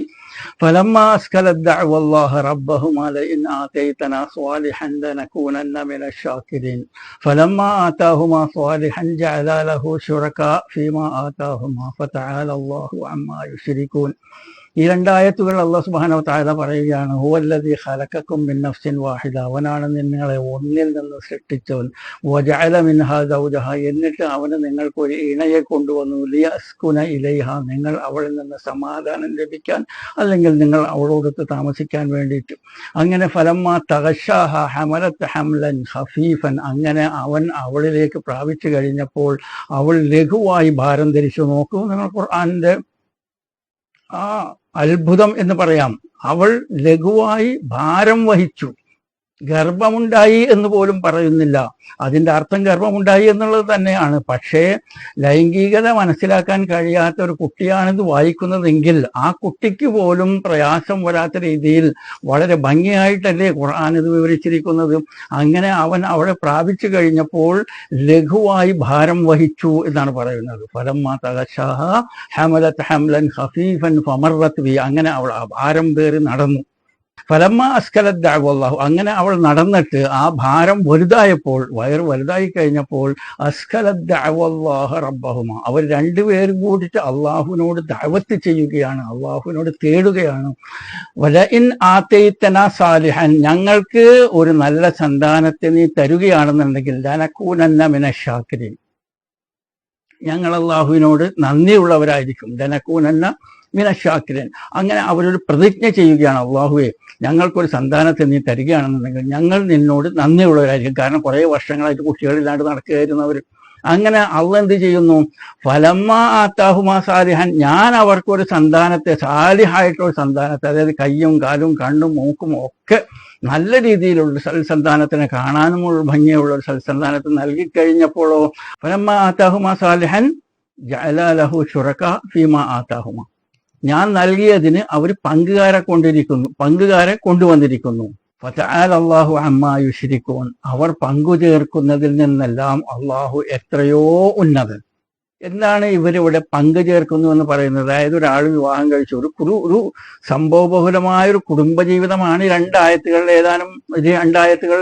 ഫലമ്മാ അസ്കലത് ദഅവ അല്ലാഹ റബ്ബഹുമാ ലഇൻ ആതൈതനാ സ്വാലിഹൻ ലനകൂനന്ന മിനശ് ശാകിരീൻ ഫലമ്മാ ആതാഹുമാ സ്വാലിഹൻ ജഅല ലഹു ശുറകാ ഫീമാ ആതാഹുമാ ഫതആല അല്ലാഹു അമ്മാ യുശ്രികൂൻ. ഈ 2 ആയത്തുകൾ അല്ലാഹു സുബ്ഹാനഹു വ തആല പറയുകയാണ്, ഹുവല്ലദീ ഖലഖകും മിൻ നഫ്സിൻ വാഹിദ, അവനാണ് നിങ്ങളെ ഒന്നിൽ നിന്ന് സൃഷ്ടിച്ചവൻ, വജഅല മിൻഹാ സൗജഹാ, എന്നിട്ട് അവന് നിങ്ങൾക്ക് ഒരു ഇണയെ കൊണ്ടുവന്നു, ലിയസ്കുന ഇലൈഹ, നിങ്ങൾ അവളിൽ നിന്ന് സമാധാനം ലഭിക്കാൻ, അല്ലെങ്കിൽ നിങ്ങൾ അവളോടൊത്ത് താമസിക്കാൻ വേണ്ടിയിട്ട്. അങ്ങനെ ഫലമ്മാ തഗശ്ശാഹ ഹമലത് ഹംലൻ ഖഫീഫൻ, അങ്ങനെ അവൻ അവളിലേക്ക് പ്രാപിച്ചു കഴിഞ്ഞപ്പോൾ അവൾ ലഘുവായി ഭാരം ധരിച്ചു. നോക്കൂ നിങ്ങൾ ഖുർആനിന്റെ ആ അത്ഭുതം എന്ന് പറയാം. അവൾ ലഘുവായി ഭാരം വഹിച്ചു. ഗർഭമുണ്ടായി എന്ന് പോലും പറയുന്നില്ല. അതിൻ്റെ അർത്ഥം ഗർഭമുണ്ടായി എന്നുള്ളത് തന്നെയാണ്. പക്ഷേ ലൈംഗികത മനസ്സിലാക്കാൻ കഴിയാത്ത ഒരു കുട്ടിയാണിത് വായിക്കുന്നതെങ്കിൽ ആ കുട്ടിക്ക് പോലും പ്രയാസം വരാത്ത രീതിയിൽ വളരെ ഭംഗിയായിട്ടല്ലേ ഖുർആൻ ഇത് വിവരിച്ചിരിക്കുന്നത്. അങ്ങനെ അവൻ അവളെ പ്രാപിച്ചു കഴിഞ്ഞപ്പോൾ ലഘുവായി ഭാരം വഹിച്ചു എന്നാണ് പറയുന്നത്. ഫലമ്മാ തഗശ്ശാഹ ഹമലത് ഹംലൻ ഖഫീഫൻ ഫമറത് ബി, അങ്ങനെ അവൾ ആ ഭാരം പേറി നടന്നു. ഫലമ്മാ അസ്കലത് ദഅവ അല്ലാഹു, അങ്ങനെ അവൾ നടന്നിട്ട് ആ ഭാരം വലുതായപ്പോൾ, വയറ് വലുതായി കഴിഞ്ഞപ്പോൾ, അസ്കലത് ദഅവ അല്ലാഹ റബ്ബഹുമാ, അവർ 2 പേരും കൂടിയിട്ട് അള്ളാഹുവിനോട് ദഅവത്ത് ചെയ്യുകയാണ്, അള്ളാഹുവിനോട് തേടുകയാണ്. വലഇൻ ആതൈതനാ സാലിഹൻ, ഞങ്ങൾക്ക് ഒരു നല്ല സന്താനത്തെ നീ തരുകയാണെന്നുണ്ടെങ്കിൽ ലനകൂനന്ന മിനശ് ശാകിരീൻ, ഞങ്ങൾ അള്ളാഹുവിനോട് നന്ദിയുള്ളവരായിരിക്കും. ലനകൂനന്ന മിനശ് ശാകിരീൻ, അങ്ങനെ അവരൊരു പ്രതിജ്ഞ ചെയ്യുകയാണ്, അള്ളാഹുവേ ഞങ്ങൾക്കൊരു സന്താനത്തെ നീ തരികയാണെന്നുണ്ടെങ്കിൽ ഞങ്ങൾ നിന്നോട് നന്ദിയുള്ളവരായിരിക്കും. കാരണം കുറേ വർഷങ്ങളായിട്ട് കുട്ടികളില്ലാണ്ട് നടക്കുകയായിരുന്നു അവർ. അങ്ങനെ അള്ളാഹ് എന്ത് ചെയ്യുന്നു? ഫലമ്മ ആത്താഹുമാ സാലിഹൻ, ഞാൻ അവർക്കൊരു സന്താനത്തെ, സാലിഹായിട്ടുള്ള സന്താനത്തെ, അതായത് കയ്യും കാലും കണ്ണും മൂക്കും ഒക്കെ നല്ല രീതിയിലുള്ള സൽസന്താനത്തിനെ, കാണാനുമുള്ള ഭംഗിയുള്ള ഒരു സൽസന്താനത്തെ നൽകിക്കഴിഞ്ഞപ്പോഴോ ഫലമ്മ ആത്താഹുമാ സാലിഹൻ ജഅല ലഹു ശുറക ഫീമാ ആത്താഹുമ, ഞാൻ നൽകിയതിന് അവർ പങ്കുകാരെ കൊണ്ടുവന്നിരിക്കുന്നു. ഫതആല അല്ലാഹു അമ്മാ യുശ്രികൂൻ, അവർ പങ്കുചേർക്കുന്നതിൽ നിന്നെല്ലാം അള്ളാഹു എത്രയോ ഉന്നതൻ. എന്താണ് ഇവരിവിടെ പങ്കു ചേർക്കുന്നു എന്ന് പറയുന്നത്? അതായത് ഒരാൾ വിവാഹം കഴിച്ചു, ഒരു സംഭവബഹുലമായ ഒരു കുടുംബജീവിതമാണ് ഈ രണ്ടായത്തുകളിലെ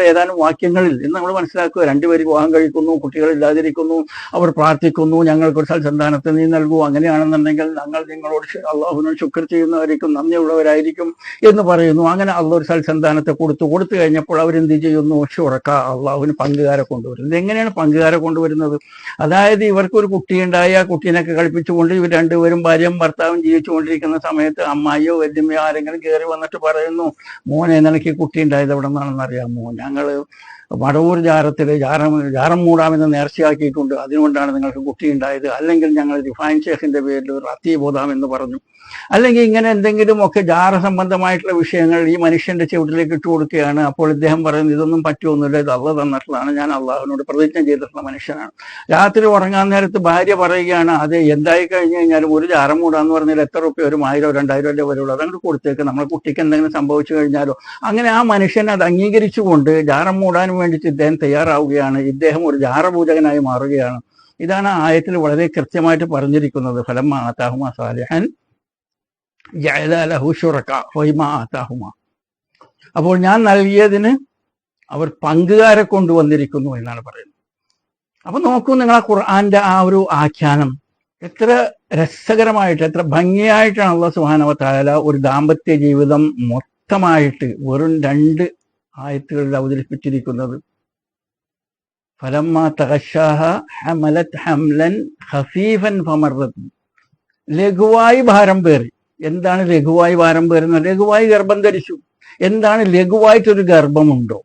ഏതാനും വാക്യങ്ങളിൽ എന്ന് നമ്മൾ മനസ്സിലാക്കുക. രണ്ടുപേര് വിവാഹം കഴിക്കുന്നു, കുട്ടികളില്ലാതിരിക്കുന്നു, അവർ പ്രാർത്ഥിക്കുന്നു, ഞങ്ങൾക്കൊരു സൽസന്താനത്തെ നീ നൽകൂ, അങ്ങനെയാണെന്നുണ്ടെങ്കിൽ ഞങ്ങൾ നിങ്ങളോട് അള്ളാഹുവിനോട് ശുക്ർ ചെയ്യുന്നവരായിരിക്കും, നന്ദിയുള്ളവരായിരിക്കും എന്ന് പറയുന്നു. അങ്ങനെ അള്ളാഹ് ഒരു സൽസന്താനത്തെ കൊടുത്തു കഴിഞ്ഞപ്പോൾ അവരെന്ത് ചെയ്യുന്നു? ശുറക്ക, അള്ളാഹുവിന് പങ്കുകാരെ കൊണ്ടുവരുന്നത്. എങ്ങനെയാണ് പങ്കുകാരെ കൊണ്ടുവരുന്നത്? അതായത് ഇവർക്കൊരു കുട്ടിയുണ്ടായി, ആ കുട്ടീനൊക്കെ കളിപ്പിച്ചുകൊണ്ട് ഇവർ രണ്ടുപേരും ഭാര്യയും ഭർത്താവും ജീവിച്ചുകൊണ്ടിരിക്കുന്ന സമയത്ത് അമ്മായിയോ വല്യമ്മയോ ആരെങ്കിലും കയറി വന്നിട്ട് പറയുന്നു, മോനെ നിനക്ക് കുട്ടി ഉണ്ടായത് എവിടെ നിന്നാണെന്ന് അറിയാമോ? ഞങ്ങള് വടവൂർ ജാറത്തില് ജാറം മൂടാമെന്ന് നേർച്ചയാക്കിയിട്ടുണ്ട്, അതുകൊണ്ടാണ് നിങ്ങൾക്ക് കുട്ടി ഉണ്ടായത്. അല്ലെങ്കിൽ ഞങ്ങൾ റിഫൈൻ ഷേഖിന്റെ പേരിൽ റത്തീബ് ഓതാമെന്ന് പറഞ്ഞു. അല്ലെങ്കിൽ ഇങ്ങനെ എന്തെങ്കിലുമൊക്കെ ജാറ സംബന്ധമായിട്ടുള്ള വിഷയങ്ങൾ ഈ മനുഷ്യന്റെ ചുവട്ടിലേക്ക് ഇട്ട് കൊടുക്കുകയാണ്. അപ്പോൾ ഇദ്ദേഹം പറയുന്നത് ഇതൊന്നും പറ്റുമൊന്നുമില്ല, ഇത് അള്ളാഹ് തന്നിട്ടുള്ളതാണ്, ഞാൻ അള്ളാഹുവിനോട് പ്രതിജ്ഞ ചെയ്തിട്ടുള്ള മനുഷ്യനാണ്. രാത്രി ഉറങ്ങാൻ നേരത്ത് ഭാര്യ പറയുകയാണ്, അത് എന്തായി കഴിഞ്ഞു കഴിഞ്ഞാലും ഒരു ജാറം മൂടാന്ന് പറഞ്ഞാൽ എത്ര റുപ്യ, ഒരു 1000 2000 രൂപ വരുള്ളൂ, അതങ്ങോട്ട് കൊടുത്തേക്ക്, നമ്മളെ കുട്ടിക്ക് എന്തെങ്കിലും സംഭവിച്ചു കഴിഞ്ഞാലോ. അങ്ങനെ ആ മനുഷ്യൻ അത് അംഗീകരിച്ചുകൊണ്ട് ജാറം മൂടാൻ വേണ്ടിയിട്ട് ഇദ്ദേഹം തയ്യാറാവുകയാണ്. ഇദ്ദേഹം ഒരു ജാറപൂജകനായി മാറുകയാണ്. ഇതാണ് ആയത്തിൽ വളരെ കൃത്യമായിട്ട് പറഞ്ഞിരിക്കുന്നത്. ഫലമ്മ ആതാഹുമാ സാലിഹൻ ജഅല ലഹു ശുറക ഫീമാ ആതാഹുമാ, അപ്പോൾ ഞാൻ നൽകിയതിന് അവർ പങ്കുകാരെ കൊണ്ടുവന്നിരിക്കുന്നു എന്നാണ് പറയുന്നത്. അപ്പൊ നോക്കൂ നിങ്ങൾ, ആ ഖുർആന്റെ ആ ഒരു ആഖ്യാനം എത്ര രസകരമായിട്ട്, എത്ര ഭംഗിയായിട്ടാണ് അല്ലാഹു സുബ്ഹാനഹു വ തആല ഒരു ദാമ്പത്യ ജീവിതം മൊത്തമായിട്ട് വെറും 2 ആയത്തുകളിൽ അവതരിപ്പിച്ചിരിക്കുന്നത്. ഫലമ്മ തഗശാഹ ഹമലത് ഹംലൻ ഖഫീഫൻ ഫമറത്, ലഘുവായി ഭാരം പേറി. എന്താണ് ലഘുവായി ഭാരം പേറുന്നത്? ലഘുവായി ഗർഭം ധരിച്ചു. എന്താണ് ലഘുവായിട്ടൊരു ഗർഭമുണ്ടോ?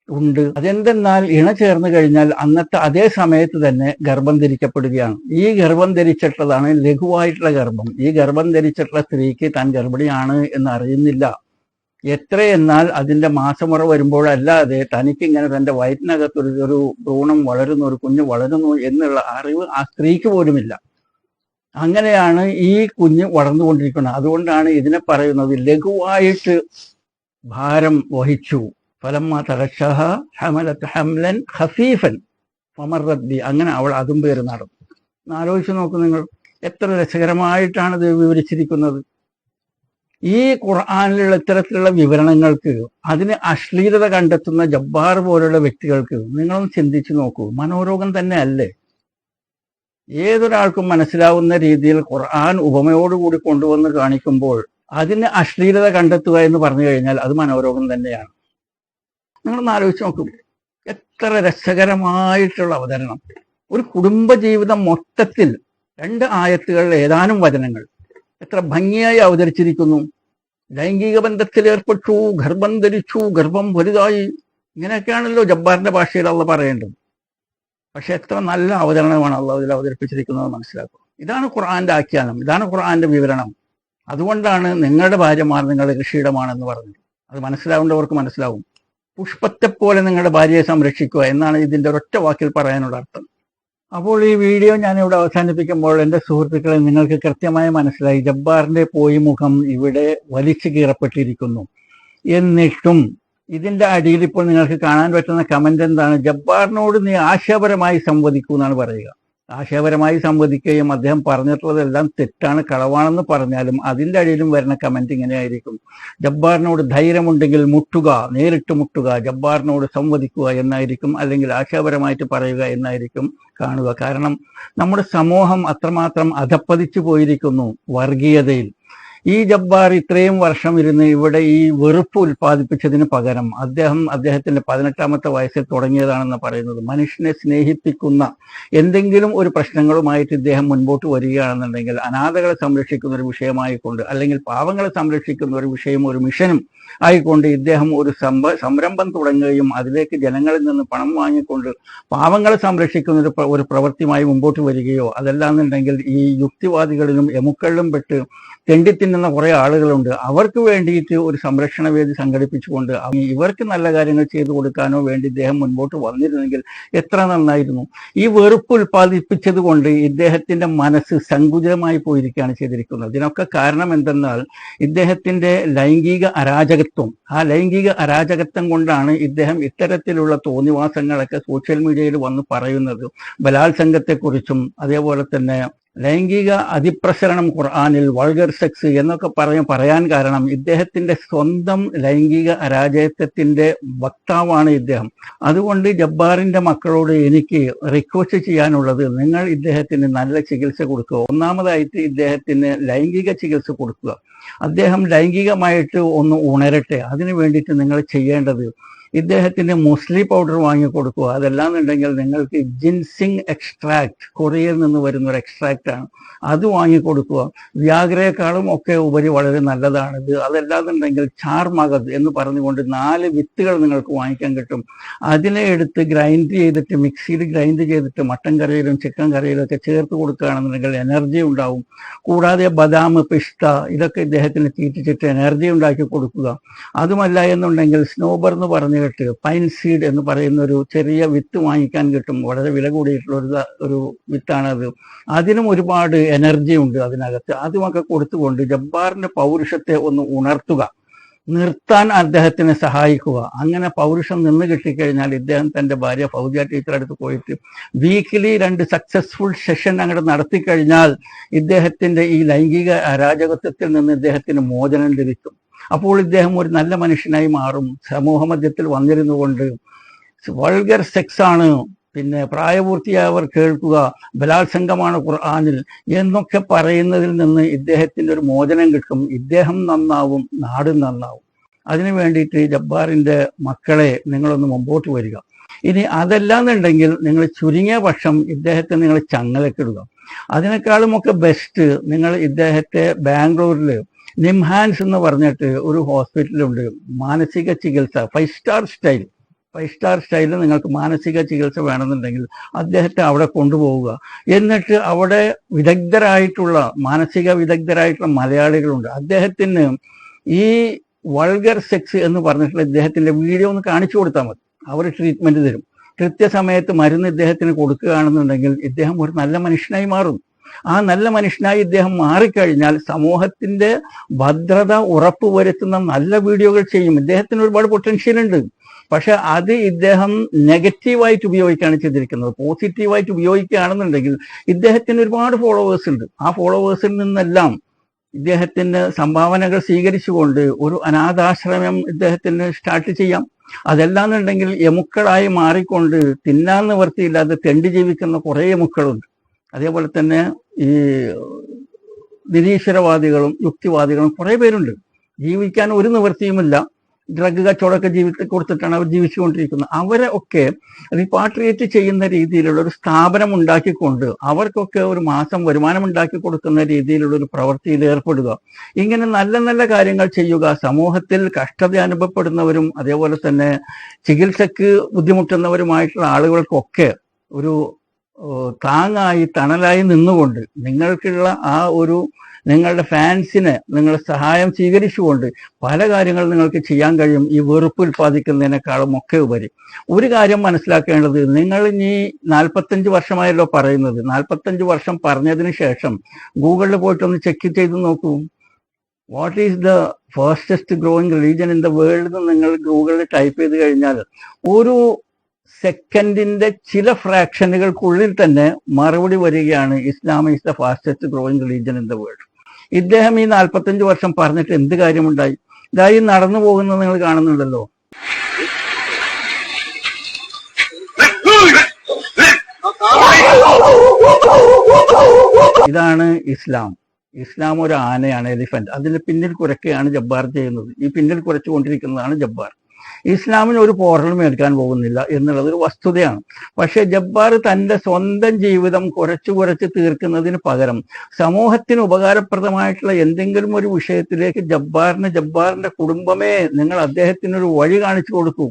ഉണ്ട്. അതെന്തെന്നാൽ ഇണ ചേർന്ന് കഴിഞ്ഞാൽ അന്നത്തെ അതേ സമയത്ത് തന്നെ ഗർഭം ധരിക്കപ്പെടുകയാണ്. ഈ ഗർഭം ധരിച്ചിട്ടുള്ളതാണ് ലഘുവായിട്ടുള്ള ഗർഭം. ഈ ഗർഭം ധരിച്ചിട്ടുള്ള സ്ത്രീക്ക് താൻ ഗർഭിണിയാണ് എന്ന് അറിയുന്നില്ല. എത്രയെന്നാൽ അതിന്റെ മാസമുറ വരുമ്പോഴല്ലാതെ തനിക്കിങ്ങനെ തന്റെ വയറ്റിനകത്തൊരു ഭ്രൂണം വളരുന്നു, ഒരു കുഞ്ഞ് വളരുന്നു എന്നുള്ള അറിവ് ആ സ്ത്രീക്ക് പോലുമില്ല. അങ്ങനെയാണ് ഈ കുഞ്ഞ് വളർന്നുകൊണ്ടിരിക്കുന്നത്. അതുകൊണ്ടാണ് ഇതിനെ പറയുന്നത് ലഘുവായിട്ട് ഭാരം വഹിച്ചു. ഫലമ്മ തഗശഹ ഹമലത് ഹംലൻ ഖഫീഫൻ ഫമറത് ബി, അങ്ങനെ അവൾ അതും പേര് നടന്നു. ആലോചിച്ച് നോക്കൂ നിങ്ങൾ, എത്ര രസകരമായിട്ടാണ് ഇത് വിവരിച്ചിരിക്കുന്നത്. ഈ ഖുർആനിലുള്ള ഇത്തരത്തിലുള്ള വിവരണങ്ങൾക്ക്, അതിന് അശ്ലീലത കണ്ടെത്തുന്ന ജബ്ബാർ പോലുള്ള വ്യക്തികൾക്ക് നിങ്ങളൊന്ന് ചിന്തിച്ചു നോക്കൂ, മനോരോഗം തന്നെ അല്ലേ? ഏതൊരാൾക്കും മനസ്സിലാവുന്ന രീതിയിൽ ഖുർആൻ ഉപമയോടുകൂടി കൊണ്ടുവന്ന് കാണിക്കുമ്പോൾ അതിന് അശ്ലീലത കണ്ടെത്തുക എന്ന് പറഞ്ഞു കഴിഞ്ഞാൽ അത് മനോരോഗം തന്നെയാണ്. നിങ്ങളൊന്ന് ആലോചിച്ച് നോക്കൂ, എത്ര രസകരമായിട്ടുള്ള അവതരണം. ഒരു കുടുംബജീവിതം മൊത്തത്തിൽ 2 ആയത്തുകളിൽ ഏതാനും വചനങ്ങൾ എത്ര ഭംഗിയായി അവതരിച്ചിരിക്കുന്നു. ലൈംഗിക ബന്ധത്തിൽ ഏർപ്പെട്ടു, ഗർഭം ധരിച്ചു, ഗർഭം വലുതായി, ഇങ്ങനെയൊക്കെയാണല്ലോ ജബ്ബാറിന്റെ ഭാഷയിൽ അള്ളാഹ് പറയേണ്ടത്. പക്ഷെ എത്ര നല്ല അവതരണമാണ് അള്ളാഹു ഇതിൽ അവതരിപ്പിച്ചിരിക്കുന്നത് മനസ്സിലാക്കും. ഇതാണ് ഖുർആന്റെ ആഖ്യാനം, ഇതാണ് ഖുർആന്റെ വിവരണം. അതുകൊണ്ടാണ് നിങ്ങളുടെ ഭാര്യമാർ നിങ്ങളുടെ കൃഷിയിടമാണെന്ന് പറഞ്ഞത്. അത് മനസ്സിലാവേണ്ടവർക്ക് മനസ്സിലാവും. പുഷ്പത്തെ പോലെ നിങ്ങളുടെ ഭാര്യയെ സംരക്ഷിക്കുക എന്നാണ് ഇതിന്റെ ഒരൊറ്റ വാക്കിൽ പറയാനുള്ള അർത്ഥം. അപ്പോൾ ഈ വീഡിയോ ഞാനിവിടെ അവസാനിപ്പിക്കുമ്പോൾ എൻ്റെ സുഹൃത്തുക്കളെ, നിങ്ങൾക്ക് കൃത്യമായി മനസ്സിലായി ജബ്ബാറിന്റെ പോയി മുഖം ഇവിടെ വലിച്ചു കീറപ്പെട്ടിരിക്കുന്നു. എന്നിട്ടും ഇതിന്റെ അടിയിൽ ഇപ്പോൾ നിങ്ങൾക്ക് കാണാൻ പറ്റുന്ന കമന്റ് എന്താണ്? ജബ്ബാറിനോട് നീ ആശയപരമായി സംവദിക്കൂ എന്നാണ് പറയുക. ആശയപരമായി സംവദിക്കുകയും അദ്ദേഹം പറഞ്ഞിട്ടുള്ളതെല്ലാം തെറ്റാണ്, കളവാണെന്ന് പറഞ്ഞാലും അതിന്റെ അടിയിലും വരുന്ന കമന്റ് ഇങ്ങനെയായിരിക്കും: ജബ്ബാറിനോട് ധൈര്യമുണ്ടെങ്കിൽ മുട്ടുക, നേരിട്ട് മുട്ടുക, ജബ്ബാറിനോട് സംവദിക്കുക എന്നായിരിക്കും, അല്ലെങ്കിൽ ആശയപരമായിട്ട് പറയുക എന്നായിരിക്കും കാണുക. കാരണം നമ്മുടെ സമൂഹം അത്രമാത്രം അധപ്പതിച്ചു പോയിരിക്കുന്നു വർഗീയതയിൽ. ഈ ജബ്ബാർ ഇത്രയും വർഷം ഇരുന്ന് ഇവിടെ ഈ വെറുപ്പ് ഉൽപ്പാദിപ്പിച്ചതിന് പകരം അദ്ദേഹത്തിന്റെ 18ാമത്തെ വയസ്സിൽ തുടങ്ങിയതാണെന്ന് പറയുന്നത് മനുഷ്യനെ സ്നേഹിപ്പിക്കുന്ന എന്തെങ്കിലും ഒരു പ്രശ്നങ്ങളുമായിട്ട് ഇദ്ദേഹം മുൻപോട്ട് വരികയാണെന്നുണ്ടെങ്കിൽ അനാഥകളെ സംരക്ഷിക്കുന്ന ഒരു വിഷയമായിക്കൊണ്ട് അല്ലെങ്കിൽ പാവങ്ങളെ സംരക്ഷിക്കുന്ന ഒരു വിഷയം ഒരു മിഷനും ആയിക്കൊണ്ട് ഇദ്ദേഹം ഒരു സംരംഭം തുടങ്ങുകയും അതിലേക്ക് ജനങ്ങളിൽ നിന്ന് പണം വാങ്ങിക്കൊണ്ട് പാവങ്ങളെ സംരക്ഷിക്കുന്ന ഒരു പ്രവൃത്തിയുമായി മുമ്പോട്ട് വരികയോ അതല്ലാന്നുണ്ടെങ്കിൽ ഈ യുക്തിവാദികളിലും എമുക്കളിലും പെട്ട് തെണ്ടിത്തിന്നുന്ന കുറെ ആളുകളുണ്ട്, അവർക്ക് വേണ്ടിയിട്ട് ഒരു സംരക്ഷണ വേദി സംഘടിപ്പിച്ചുകൊണ്ട് ഇവർക്ക് നല്ല കാര്യങ്ങൾ ചെയ്തു കൊടുക്കാനോ വേണ്ടി ഇദ്ദേഹം മുൻപോട്ട് വന്നിരുന്നെങ്കിൽ എത്ര നന്നായിരുന്നു. ഈ വെറുപ്പ് ഉൽപ്പാദിപ്പിച്ചത് കൊണ്ട് ഇദ്ദേഹത്തിന്റെ മനസ്സ് സങ്കുചിതമായി പോയിരിക്കുകയാണ് ചെയ്തിരിക്കുന്നത്. ഇതിനൊക്കെ കാരണം എന്തെന്നാൽ ഇദ്ദേഹത്തിന്റെ ലൈംഗിക അരാജകത്വം, ആ ലൈംഗിക അരാജകത്വം കൊണ്ടാണ് ഇദ്ദേഹം ഇത്തരത്തിലുള്ള തോന്നിവാസങ്ങളൊക്കെ സോഷ്യൽ മീഡിയയിൽ വന്ന് പറയുന്നത്. ബലാത്സംഗത്തെക്കുറിച്ചും അതേപോലെ തന്നെ ലൈംഗിക അതിപ്രസരണം ഖുർആനിൽ, വൾഗർ സെക്സ് എന്നൊക്കെ പറയാൻ കാരണം ഇദ്ദേഹത്തിന്റെ സ്വന്തം ലൈംഗിക അരാജകത്വത്തിന്റെ വക്താവാണ് ഇദ്ദേഹം. അതുകൊണ്ട് ജബ്ബാറിന്റെ മക്കളോട് എനിക്ക് റിക്വസ്റ്റ് ചെയ്യാനുള്ളത്, നിങ്ങൾ ഇദ്ദേഹത്തിന് നല്ല ചികിത്സ കൊടുക്കുക. ഒന്നാമതായിട്ട് ഇദ്ദേഹത്തിന് ലൈംഗിക ചികിത്സ കൊടുക്കുക. അദ്ദേഹം ലൈംഗികമായിട്ട് ഒന്ന് ഉണരട്ടെ. അതിനു വേണ്ടിയിട്ട് നിങ്ങൾ ചെയ്യേണ്ടത് ഇദ്ദേഹത്തിന് മുസ്ലി പൗഡർ വാങ്ങിക്കൊടുക്കുക. അതല്ലാന്നുണ്ടെങ്കിൽ നിങ്ങൾക്ക് ജിൻസിങ് എക്സ്ട്രാക്ട്, കൊറിയയിൽ നിന്ന് വരുന്ന ഒരു എക്സ്ട്രാക്റ്റ് ആണ്, അത് വാങ്ങിക്കൊടുക്കുക. വ്യാഗ്രയെക്കാളും ഒക്കെ ഉപരി വളരെ നല്ലതാണിത്. അതല്ലാന്നുണ്ടെങ്കിൽ ചാർമഗത് എന്ന് പറഞ്ഞുകൊണ്ട് 4 വിത്തുകൾ നിങ്ങൾക്ക് വാങ്ങിക്കാൻ കിട്ടും. അതിനെ എടുത്ത് ഗ്രൈൻഡ് ചെയ്തിട്ട് മിക്സിയിൽ ഗ്രൈൻഡ് ചെയ്തിട്ട് മട്ടൻ കറിയിലും ചിക്കൻ കറിയിലും ഒക്കെ ചേർത്ത് കൊടുക്കുകയാണെന്നുണ്ടെങ്കിൽ എനർജി ഉണ്ടാവും. കൂടാതെ ബദാം, പിസ്ത ഇതൊക്കെ ഇദ്ദേഹത്തിന് തീറ്റിച്ചിട്ട് എനർജി ഉണ്ടാക്കി കൊടുക്കുക. അതുമല്ല എന്നുണ്ടെങ്കിൽ സ്നോബർ എന്ന് പറഞ്ഞിട്ട് പൈൻ സീഡ് എന്ന് പറയുന്ന ഒരു ചെറിയ വിത്ത് വാങ്ങിക്കാൻ കിട്ടും. വളരെ വില കൂടിയിട്ടുള്ള ഒരു വിത്താണത്. അതിനും ഒരുപാട് എനർജി ഉണ്ട് അതിനകത്ത്. അതുമൊക്കെ കൊടുത്തുകൊണ്ട് ജബ്ബാറിന്റെ പൗരുഷത്തെ ഒന്ന് ഉണർത്തുക, നിർത്താൻ അദ്ദേഹത്തിനെ സഹായിക്കുക. അങ്ങനെ പൗരുഷം നിന്ന് കിട്ടിക്കഴിഞ്ഞാൽ ഇദ്ദേഹം തന്റെ ഭാര്യ ഫൗജിയ ടീച്ചറെ അടുത്ത് പോയിട്ട് വീക്കിലി 2 സക്സസ്ഫുൾ സെഷൻ അങ്ങോട്ട് നടത്തിക്കഴിഞ്ഞാൽ ഇദ്ദേഹത്തിന്റെ ഈ ലൈംഗിക അരാജകത്വത്തിൽ നിന്ന് ഇദ്ദേഹത്തിന് മോചനം ലഭിക്കും. അപ്പോൾ ഇദ്ദേഹം ഒരു നല്ല മനുഷ്യനായി മാറും. സമൂഹ മധ്യത്തിൽ വന്നിരുന്നു കൊണ്ട് വൾഗർ സെക്സ് ആണ്, പിന്നെ പ്രായപൂർത്തിയായവർ കേൾക്കുക, ബലാത്സംഗമാണ് ഖുർആനിൽ എന്നൊക്കെ പറയുന്നതിൽ നിന്ന് ഇദ്ദേഹത്തിന്റെ ഒരു മോചനം കിട്ടും. ഇദ്ദേഹം നന്നാവും, നാടും നന്നാവും. അതിനു വേണ്ടിയിട്ട് ജബ്ബാറിന്റെ മക്കളെ നിങ്ങളൊന്ന് മുമ്പോട്ട് വരിക. ഇനി അതല്ലാന്നുണ്ടെങ്കിൽ നിങ്ങൾ ചുരുങ്ങിയ പക്ഷം ഇദ്ദേഹത്തെ നിങ്ങൾ ചങ്ങലക്കിടുക. അതിനേക്കാളുമൊക്കെ ബെസ്റ്റ് നിങ്ങൾ ഇദ്ദേഹത്തെ ബാംഗ്ലൂരിൽ നിംഹാൻസ് എന്ന് പറഞ്ഞിട്ട് ഒരു ഹോസ്പിറ്റലുണ്ട്, മാനസിക ചികിത്സ 5 സ്റ്റാർ സ്റ്റൈലിൽ നിങ്ങൾക്ക് മാനസിക ചികിത്സ വേണമെന്നുണ്ടെങ്കിൽ അദ്ദേഹത്തെ അവിടെ കൊണ്ടുപോവുക. എന്നിട്ട് അവിടെ മാനസിക വിദഗ്ധരായിട്ടുള്ള മലയാളികളുണ്ട്. അദ്ദേഹത്തിന് ഈ വൾഗർ സെക്സ് എന്ന് പറഞ്ഞിട്ടുള്ള ഇദ്ദേഹത്തിന്റെ വീഡിയോ ഒന്ന് കാണിച്ചു കൊടുത്താൽ മതി, അവർ ട്രീറ്റ്മെന്റ് തരും. കൃത്യസമയത്ത് മരുന്ന് ഇദ്ദേഹത്തിന് കൊടുക്കുകയാണെന്നുണ്ടെങ്കിൽ ഇദ്ദേഹം ഒരു നല്ല മനുഷ്യനായി മാറും. ആ നല്ല മനുഷ്യനായി ഇദ്ദേഹം മാറിക്കഴിഞ്ഞാൽ സമൂഹത്തിന്റെ ഭദ്രത ഉറപ്പുവരുത്തുന്ന നല്ല വീഡിയോകൾ ചെയ്യും. ഇദ്ദേഹത്തിന് ഒരുപാട് പൊട്ടൻഷ്യൽ ഉണ്ട്. പക്ഷെ അത് ഇദ്ദേഹം നെഗറ്റീവായിട്ട് ഉപയോഗിക്കുകയാണ് ചെയ്തിരിക്കുന്നത്. പോസിറ്റീവായിട്ട് ഉപയോഗിക്കുകയാണെന്നുണ്ടെങ്കിൽ ഇദ്ദേഹത്തിന് ഒരുപാട് ഫോളോവേഴ്സ് ഉണ്ട്. ആ ഫോളോവേഴ്സിൽ നിന്നെല്ലാം ഇദ്ദേഹത്തിന് സംഭാവനകൾ സ്വീകരിച്ചുകൊണ്ട് ഒരു അനാഥാശ്രമം ഇദ്ദേഹത്തിന് സ്റ്റാർട്ട് ചെയ്യാം. അതല്ലാന്നുണ്ടെങ്കിൽ എമുക്കളായി മാറിക്കൊണ്ട് തിന്നാൻ നിവർത്തിയില്ലാതെ തെണ്ടി ജീവിക്കുന്ന കുറേ എമുക്കളുണ്ട്. അതേപോലെ തന്നെ ഈ നിരീശ്വരവാദികളും യുക്തിവാദികളും കുറേ പേരുണ്ട്. ജീവിക്കാൻ ഒരു നിവൃത്തിയുമില്ല, ഡ്രഗ് കച്ചവടമൊക്കെ ജീവിതത്തിൽ കൊടുത്തിട്ടാണ് അവർ ജീവിച്ചുകൊണ്ടിരിക്കുന്നത്. അവരെ ഒക്കെ റിപ്പാട്രിയേറ്റ് ചെയ്യുന്ന രീതിയിലുള്ള ഒരു സ്ഥാപനം ഉണ്ടാക്കിക്കൊണ്ട് അവർക്കൊക്കെ ഒരു മാസം വരുമാനം ഉണ്ടാക്കി കൊടുക്കുന്ന രീതിയിലുള്ള ഒരു പ്രവൃത്തിയിൽ ഏർപ്പെടുക. ഇങ്ങനെ നല്ല നല്ല കാര്യങ്ങൾ ചെയ്യുക. സമൂഹത്തിൽ കഷ്ടത അനുഭവപ്പെടുന്നവരും അതേപോലെ തന്നെ ചികിത്സക്ക് ബുദ്ധിമുട്ടുന്നവരുമായിട്ടുള്ള ആളുകൾക്കൊക്കെ ഒരു താങ്ങായി തണലായി നിന്നുകൊണ്ട് നിങ്ങൾക്കുള്ള ആ ഒരു നിങ്ങളുടെ ഫാൻസിനെ നിങ്ങളുടെ സഹായം സ്വീകരിച്ചുകൊണ്ട് പല കാര്യങ്ങൾ നിങ്ങൾക്ക് ചെയ്യാൻ കഴിയും. ഈ വെറുപ്പ് ഉൽപ്പാദിക്കുന്നതിനേക്കാളും ഒക്കെ ഉപരി ഒരു കാര്യം മനസ്സിലാക്കേണ്ടത്, നിങ്ങൾ ഇനി 45 വർഷമായല്ലോ പറയുന്നത്. 45 വർഷം പറഞ്ഞതിന് ശേഷം ഗൂഗിളിൽ പോയിട്ടൊന്ന് ചെക്ക് ചെയ്ത് നോക്കൂ. What is the fastest growing religion in the world എന്ന് നിങ്ങൾ ഗൂഗിളിൽ ടൈപ്പ് ചെയ്ത് കഴിഞ്ഞാൽ ഒരു സെക്കൻഡിന്റെ ചില ഫ്രാക്ഷനുകൾക്കുള്ളിൽ തന്നെ മറുപടി വരികയാണ്, ഇസ്ലാം is the fastest growing religion in the world. ഇദ്ദേഹം ഈ 45 വർഷം പറഞ്ഞിട്ട് എന്ത് കാര്യമുണ്ടായി? ഇതായി നടന്നു പോകുന്നത് നിങ്ങൾ കാണുന്നുണ്ടല്ലോ. ഇതാണ് ഇസ്ലാം. ഇസ്ലാം ഒരു ആനയാണ്, എലിഫന്റ്. അതിന് പിന്നിൽ കുരയ്ക്കുകയാണ് ജബ്ബാർ ചെയ്യുന്നത്. ഈ പിന്നിൽ കുരച്ചുകൊണ്ടിരിക്കുന്നതാണ് ജബ്ബാർ. ഇസ്ലാമിന് ഒരു പോറലും എടുക്കാൻ പോകുന്നില്ല എന്നുള്ളത് ഒരു വസ്തുതയാണ്. പക്ഷെ ജബ്ബാർ തന്റെ സ്വന്തം ജീവിതം കുറച്ച് തീർക്കുന്നതിന് പകരം സമൂഹത്തിന് ഉപകാരപ്രദമായിട്ടുള്ള എന്തെങ്കിലും ഒരു വിഷയത്തിലേക്ക് ജബ്ബാറിന്റെ കുടുംബമേ നിങ്ങൾ അദ്ദേഹത്തിനൊരു വഴി കാണിച്ചു കൊടുക്കൂ.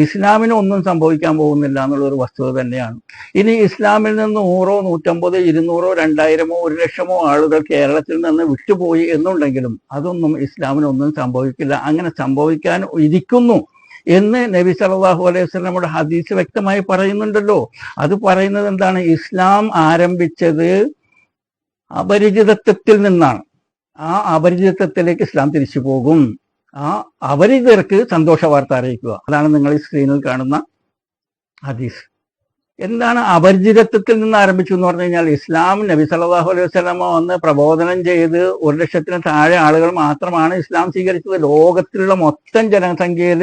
ഇസ്ലാമിന് ഒന്നും സംഭവിക്കാൻ പോകുന്നില്ല എന്നുള്ള ഒരു വസ്തുത തന്നെയാണ്. ഇനി ഇസ്ലാമിൽ നിന്ന് 100, 150, 200, 2000, 1,00,000 ആളുകൾ കേരളത്തിൽ നിന്ന് വിട്ടുപോയി എന്നുണ്ടെങ്കിലും അതൊന്നും ഇസ്ലാമിനൊന്നും സംഭവിക്കില്ല. അങ്ങനെ സംഭവിക്കാൻ ഇരിക്കുന്നു എന്ന് നബി സല്ലല്ലാഹു അലൈഹി വസല്ലമയുടെ ഹദീസ് വ്യക്തമായി പറയുന്നുണ്ടല്ലോ. അത് പറയുന്നത് എന്താണ്? ഇസ്ലാം ആരംഭിച്ചത് അപരിചിതത്വത്തിൽ നിന്നാണ്. ആ അപരിചിതത്വത്തിലേക്ക് ഇസ്ലാം തിരിച്ചു പോകും. ആ അപരിചിതർക്ക് സന്തോഷ വാർത്ത അറിയിക്കുക. അതാണ് നിങ്ങൾ ഈ സ്ക്രീനിൽ കാണുന്ന ഹദീസ്. എന്താണ് അപരിചിതത്വത്തിൽ നിന്ന് ആരംഭിച്ചു എന്ന് പറഞ്ഞു കഴിഞ്ഞാൽ, ഇസ്ലാം നബി സല്ലല്ലാഹു അലൈഹി വസല്ലമ വന്ന് പ്രബോധനം ചെയ്ത് 1,00,000-ന് താഴെ ആളുകൾ മാത്രമാണ് ഇസ്ലാം സ്വീകരിച്ചത്. ലോകത്തിലുള്ള മൊത്തം ജനസംഖ്യയിൽ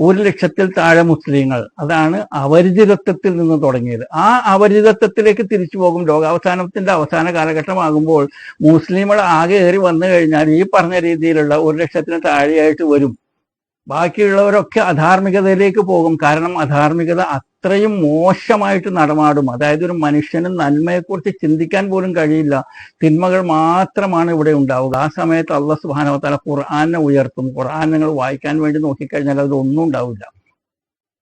1,00,000-ൽ താഴെ മുസ്ലിങ്ങൾ. അതാണ് അപരിചിതത്വത്തിൽ നിന്ന് തുടങ്ങിയത്. ആ അപരിചിതത്വത്തിലേക്ക് തിരിച്ചു പോകും. ലോകാവസാനത്തിന്റെ അവസാന കാലഘട്ടമാകുമ്പോൾ മുസ്ലിങ്ങൾ ആകെ ഏറി വന്നു കഴിഞ്ഞാൽ ഈ പറഞ്ഞ രീതിയിലുള്ള 1,00,000-ന് താഴെയായിട്ട് വരും. ബാക്കിയുള്ളവരൊക്കെ അധാർമികതയിലേക്ക് പോകും. കാരണം അധാർമികത അത്രയും മോശമായിട്ട് നടമാടും. അതായത് ഒരു മനുഷ്യന് നന്മയെക്കുറിച്ച് ചിന്തിക്കാൻ പോലും കഴിയില്ല. തിന്മകൾ മാത്രമാണ് ഇവിടെ ഉണ്ടാവുക. ആ സമയത്ത് അല്ലാഹു സുബ്ഹാനഹു വ തആല ഖുർആനെ ഉയർത്തും. ഖുർആൻ നിങ്ങൾ വായിക്കാൻ വേണ്ടി നോക്കിക്കഴിഞ്ഞാൽ അതിലൊന്നും ഉണ്ടാവില്ല.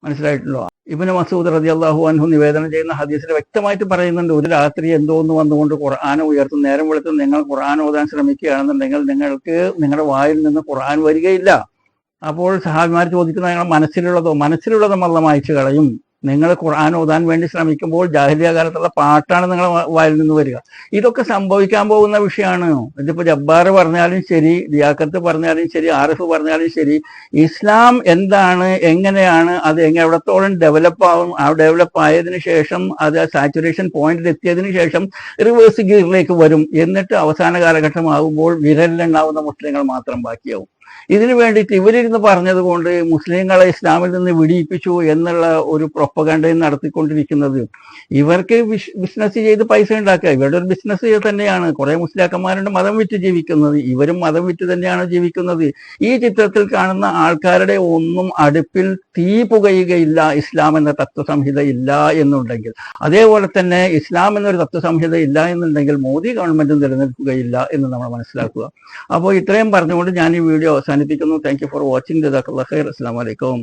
മനസ്സിലായിട്ടല്ലോ? ഇബ്നു മസ്ഊദ് റളിയല്ലാഹു അൻഹു നിവേദനം ചെയ്യുന്ന ഹദീസിൽ വ്യക്തമായിട്ട് പറയുന്നുണ്ട്, ഒരു രാത്രി എന്തോ ഒന്ന് വന്നുകൊണ്ട് ഖുർആനെ ഉയർത്തും. നേരം വെളുത്ത് നിങ്ങൾ ഖുർആൻ ഓതാൻ ശ്രമിക്കുകയാണെന്നുണ്ടെങ്കിൽ നിങ്ങൾക്ക് നിങ്ങളുടെ വായിൽ നിന്ന് ഖുർആൻ വരികയില്ല. അപ്പോൾ സഹാബിമാർ ചോദിക്കുന്ന, നിങ്ങൾ മനസ്സിലുള്ളതോ അല്ലാഹു മായ്ച്ചു കളയും. നിങ്ങൾ ഖുർആൻ ഓതാൻ വേണ്ടി ശ്രമിക്കുമ്പോൾ ജാഹിലിയ കാലത്തുള്ള പാട്ടാണ് നിങ്ങളുടെ വായിൽ നിന്ന് വരിക. ഇതൊക്കെ സംഭവിക്കാൻ പോകുന്ന വിഷയമാണ്. ഇതിപ്പോ ജബ്ബാർ പറഞ്ഞാലും ശരി, ലിയാഖത്ത് പറഞ്ഞാലും ശരി, ആറിഫ് പറഞ്ഞാലും ശരി, ഇസ്ലാം എന്താണ്, എങ്ങനെയാണ്, അത് എവിടത്തോളം ഡെവലപ്പ് ആവും, ആ ഡെവലപ്പ് ആയതിനു ശേഷം അത് സാച്ചുറേഷൻ പോയിന്റിൽ എത്തിയതിനു ശേഷം റിവേഴ്സ് ഗിയറിലേക്ക് വരും. എന്നിട്ട് അവസാന കാലഘട്ടമാകുമ്പോൾ വിരലിലുണ്ടാവുന്ന മുസ്ലിങ്ങൾ മാത്രം ബാക്കിയാവും. ഇതിനു വേണ്ടിയിട്ട് ഇവരിരുന്ന് പറഞ്ഞത് കൊണ്ട് മുസ്ലിങ്ങളെ ഇസ്ലാമിൽ നിന്ന് വിടിയിപ്പിച്ചു എന്നുള്ള ഒരു പ്രൊപ്പഗണ്ടയും നടത്തിക്കൊണ്ടിരിക്കുന്നത്. ഇവർക്ക് ബിസിനസ് ചെയ്ത് പൈസ ഉണ്ടാക്കുക, ഇവരുടെ ഒരു ബിസിനസ് തന്നെയാണ്. കുറെ മുസ്ലിയാക്കന്മാരുണ്ട് മതം വിറ്റ് ജീവിക്കുന്നത്, ഇവരും മതം വിറ്റ് തന്നെയാണ് ജീവിക്കുന്നത്. ഈ ചിത്രത്തിൽ കാണുന്ന ആൾക്കാരുടെ ഒന്നും അടുപ്പിൽ തീ പുകയുകയില്ല ഇസ്ലാം എന്ന തത്വസംഹിത ഇല്ല എന്നുണ്ടെങ്കിൽ. അതേപോലെ തന്നെ ഇസ്ലാം എന്നൊരു തത്വസംഹിത ഇല്ല എന്നുണ്ടെങ്കിൽ മോദി ഗവൺമെന്റ് നിലനിൽക്കുകയില്ല എന്ന് നമ്മൾ മനസ്സിലാക്കുക. അപ്പോൾ ഇത്രയും പറഞ്ഞുകൊണ്ട് ഞാൻ ഈ വീഡിയോ അവസാനിപ്പിക്കുന്നു. Thank you for watching. ജസാക്കല്ലാഹു ഖൈർ. അസ്സലാമു അലൈക്കും.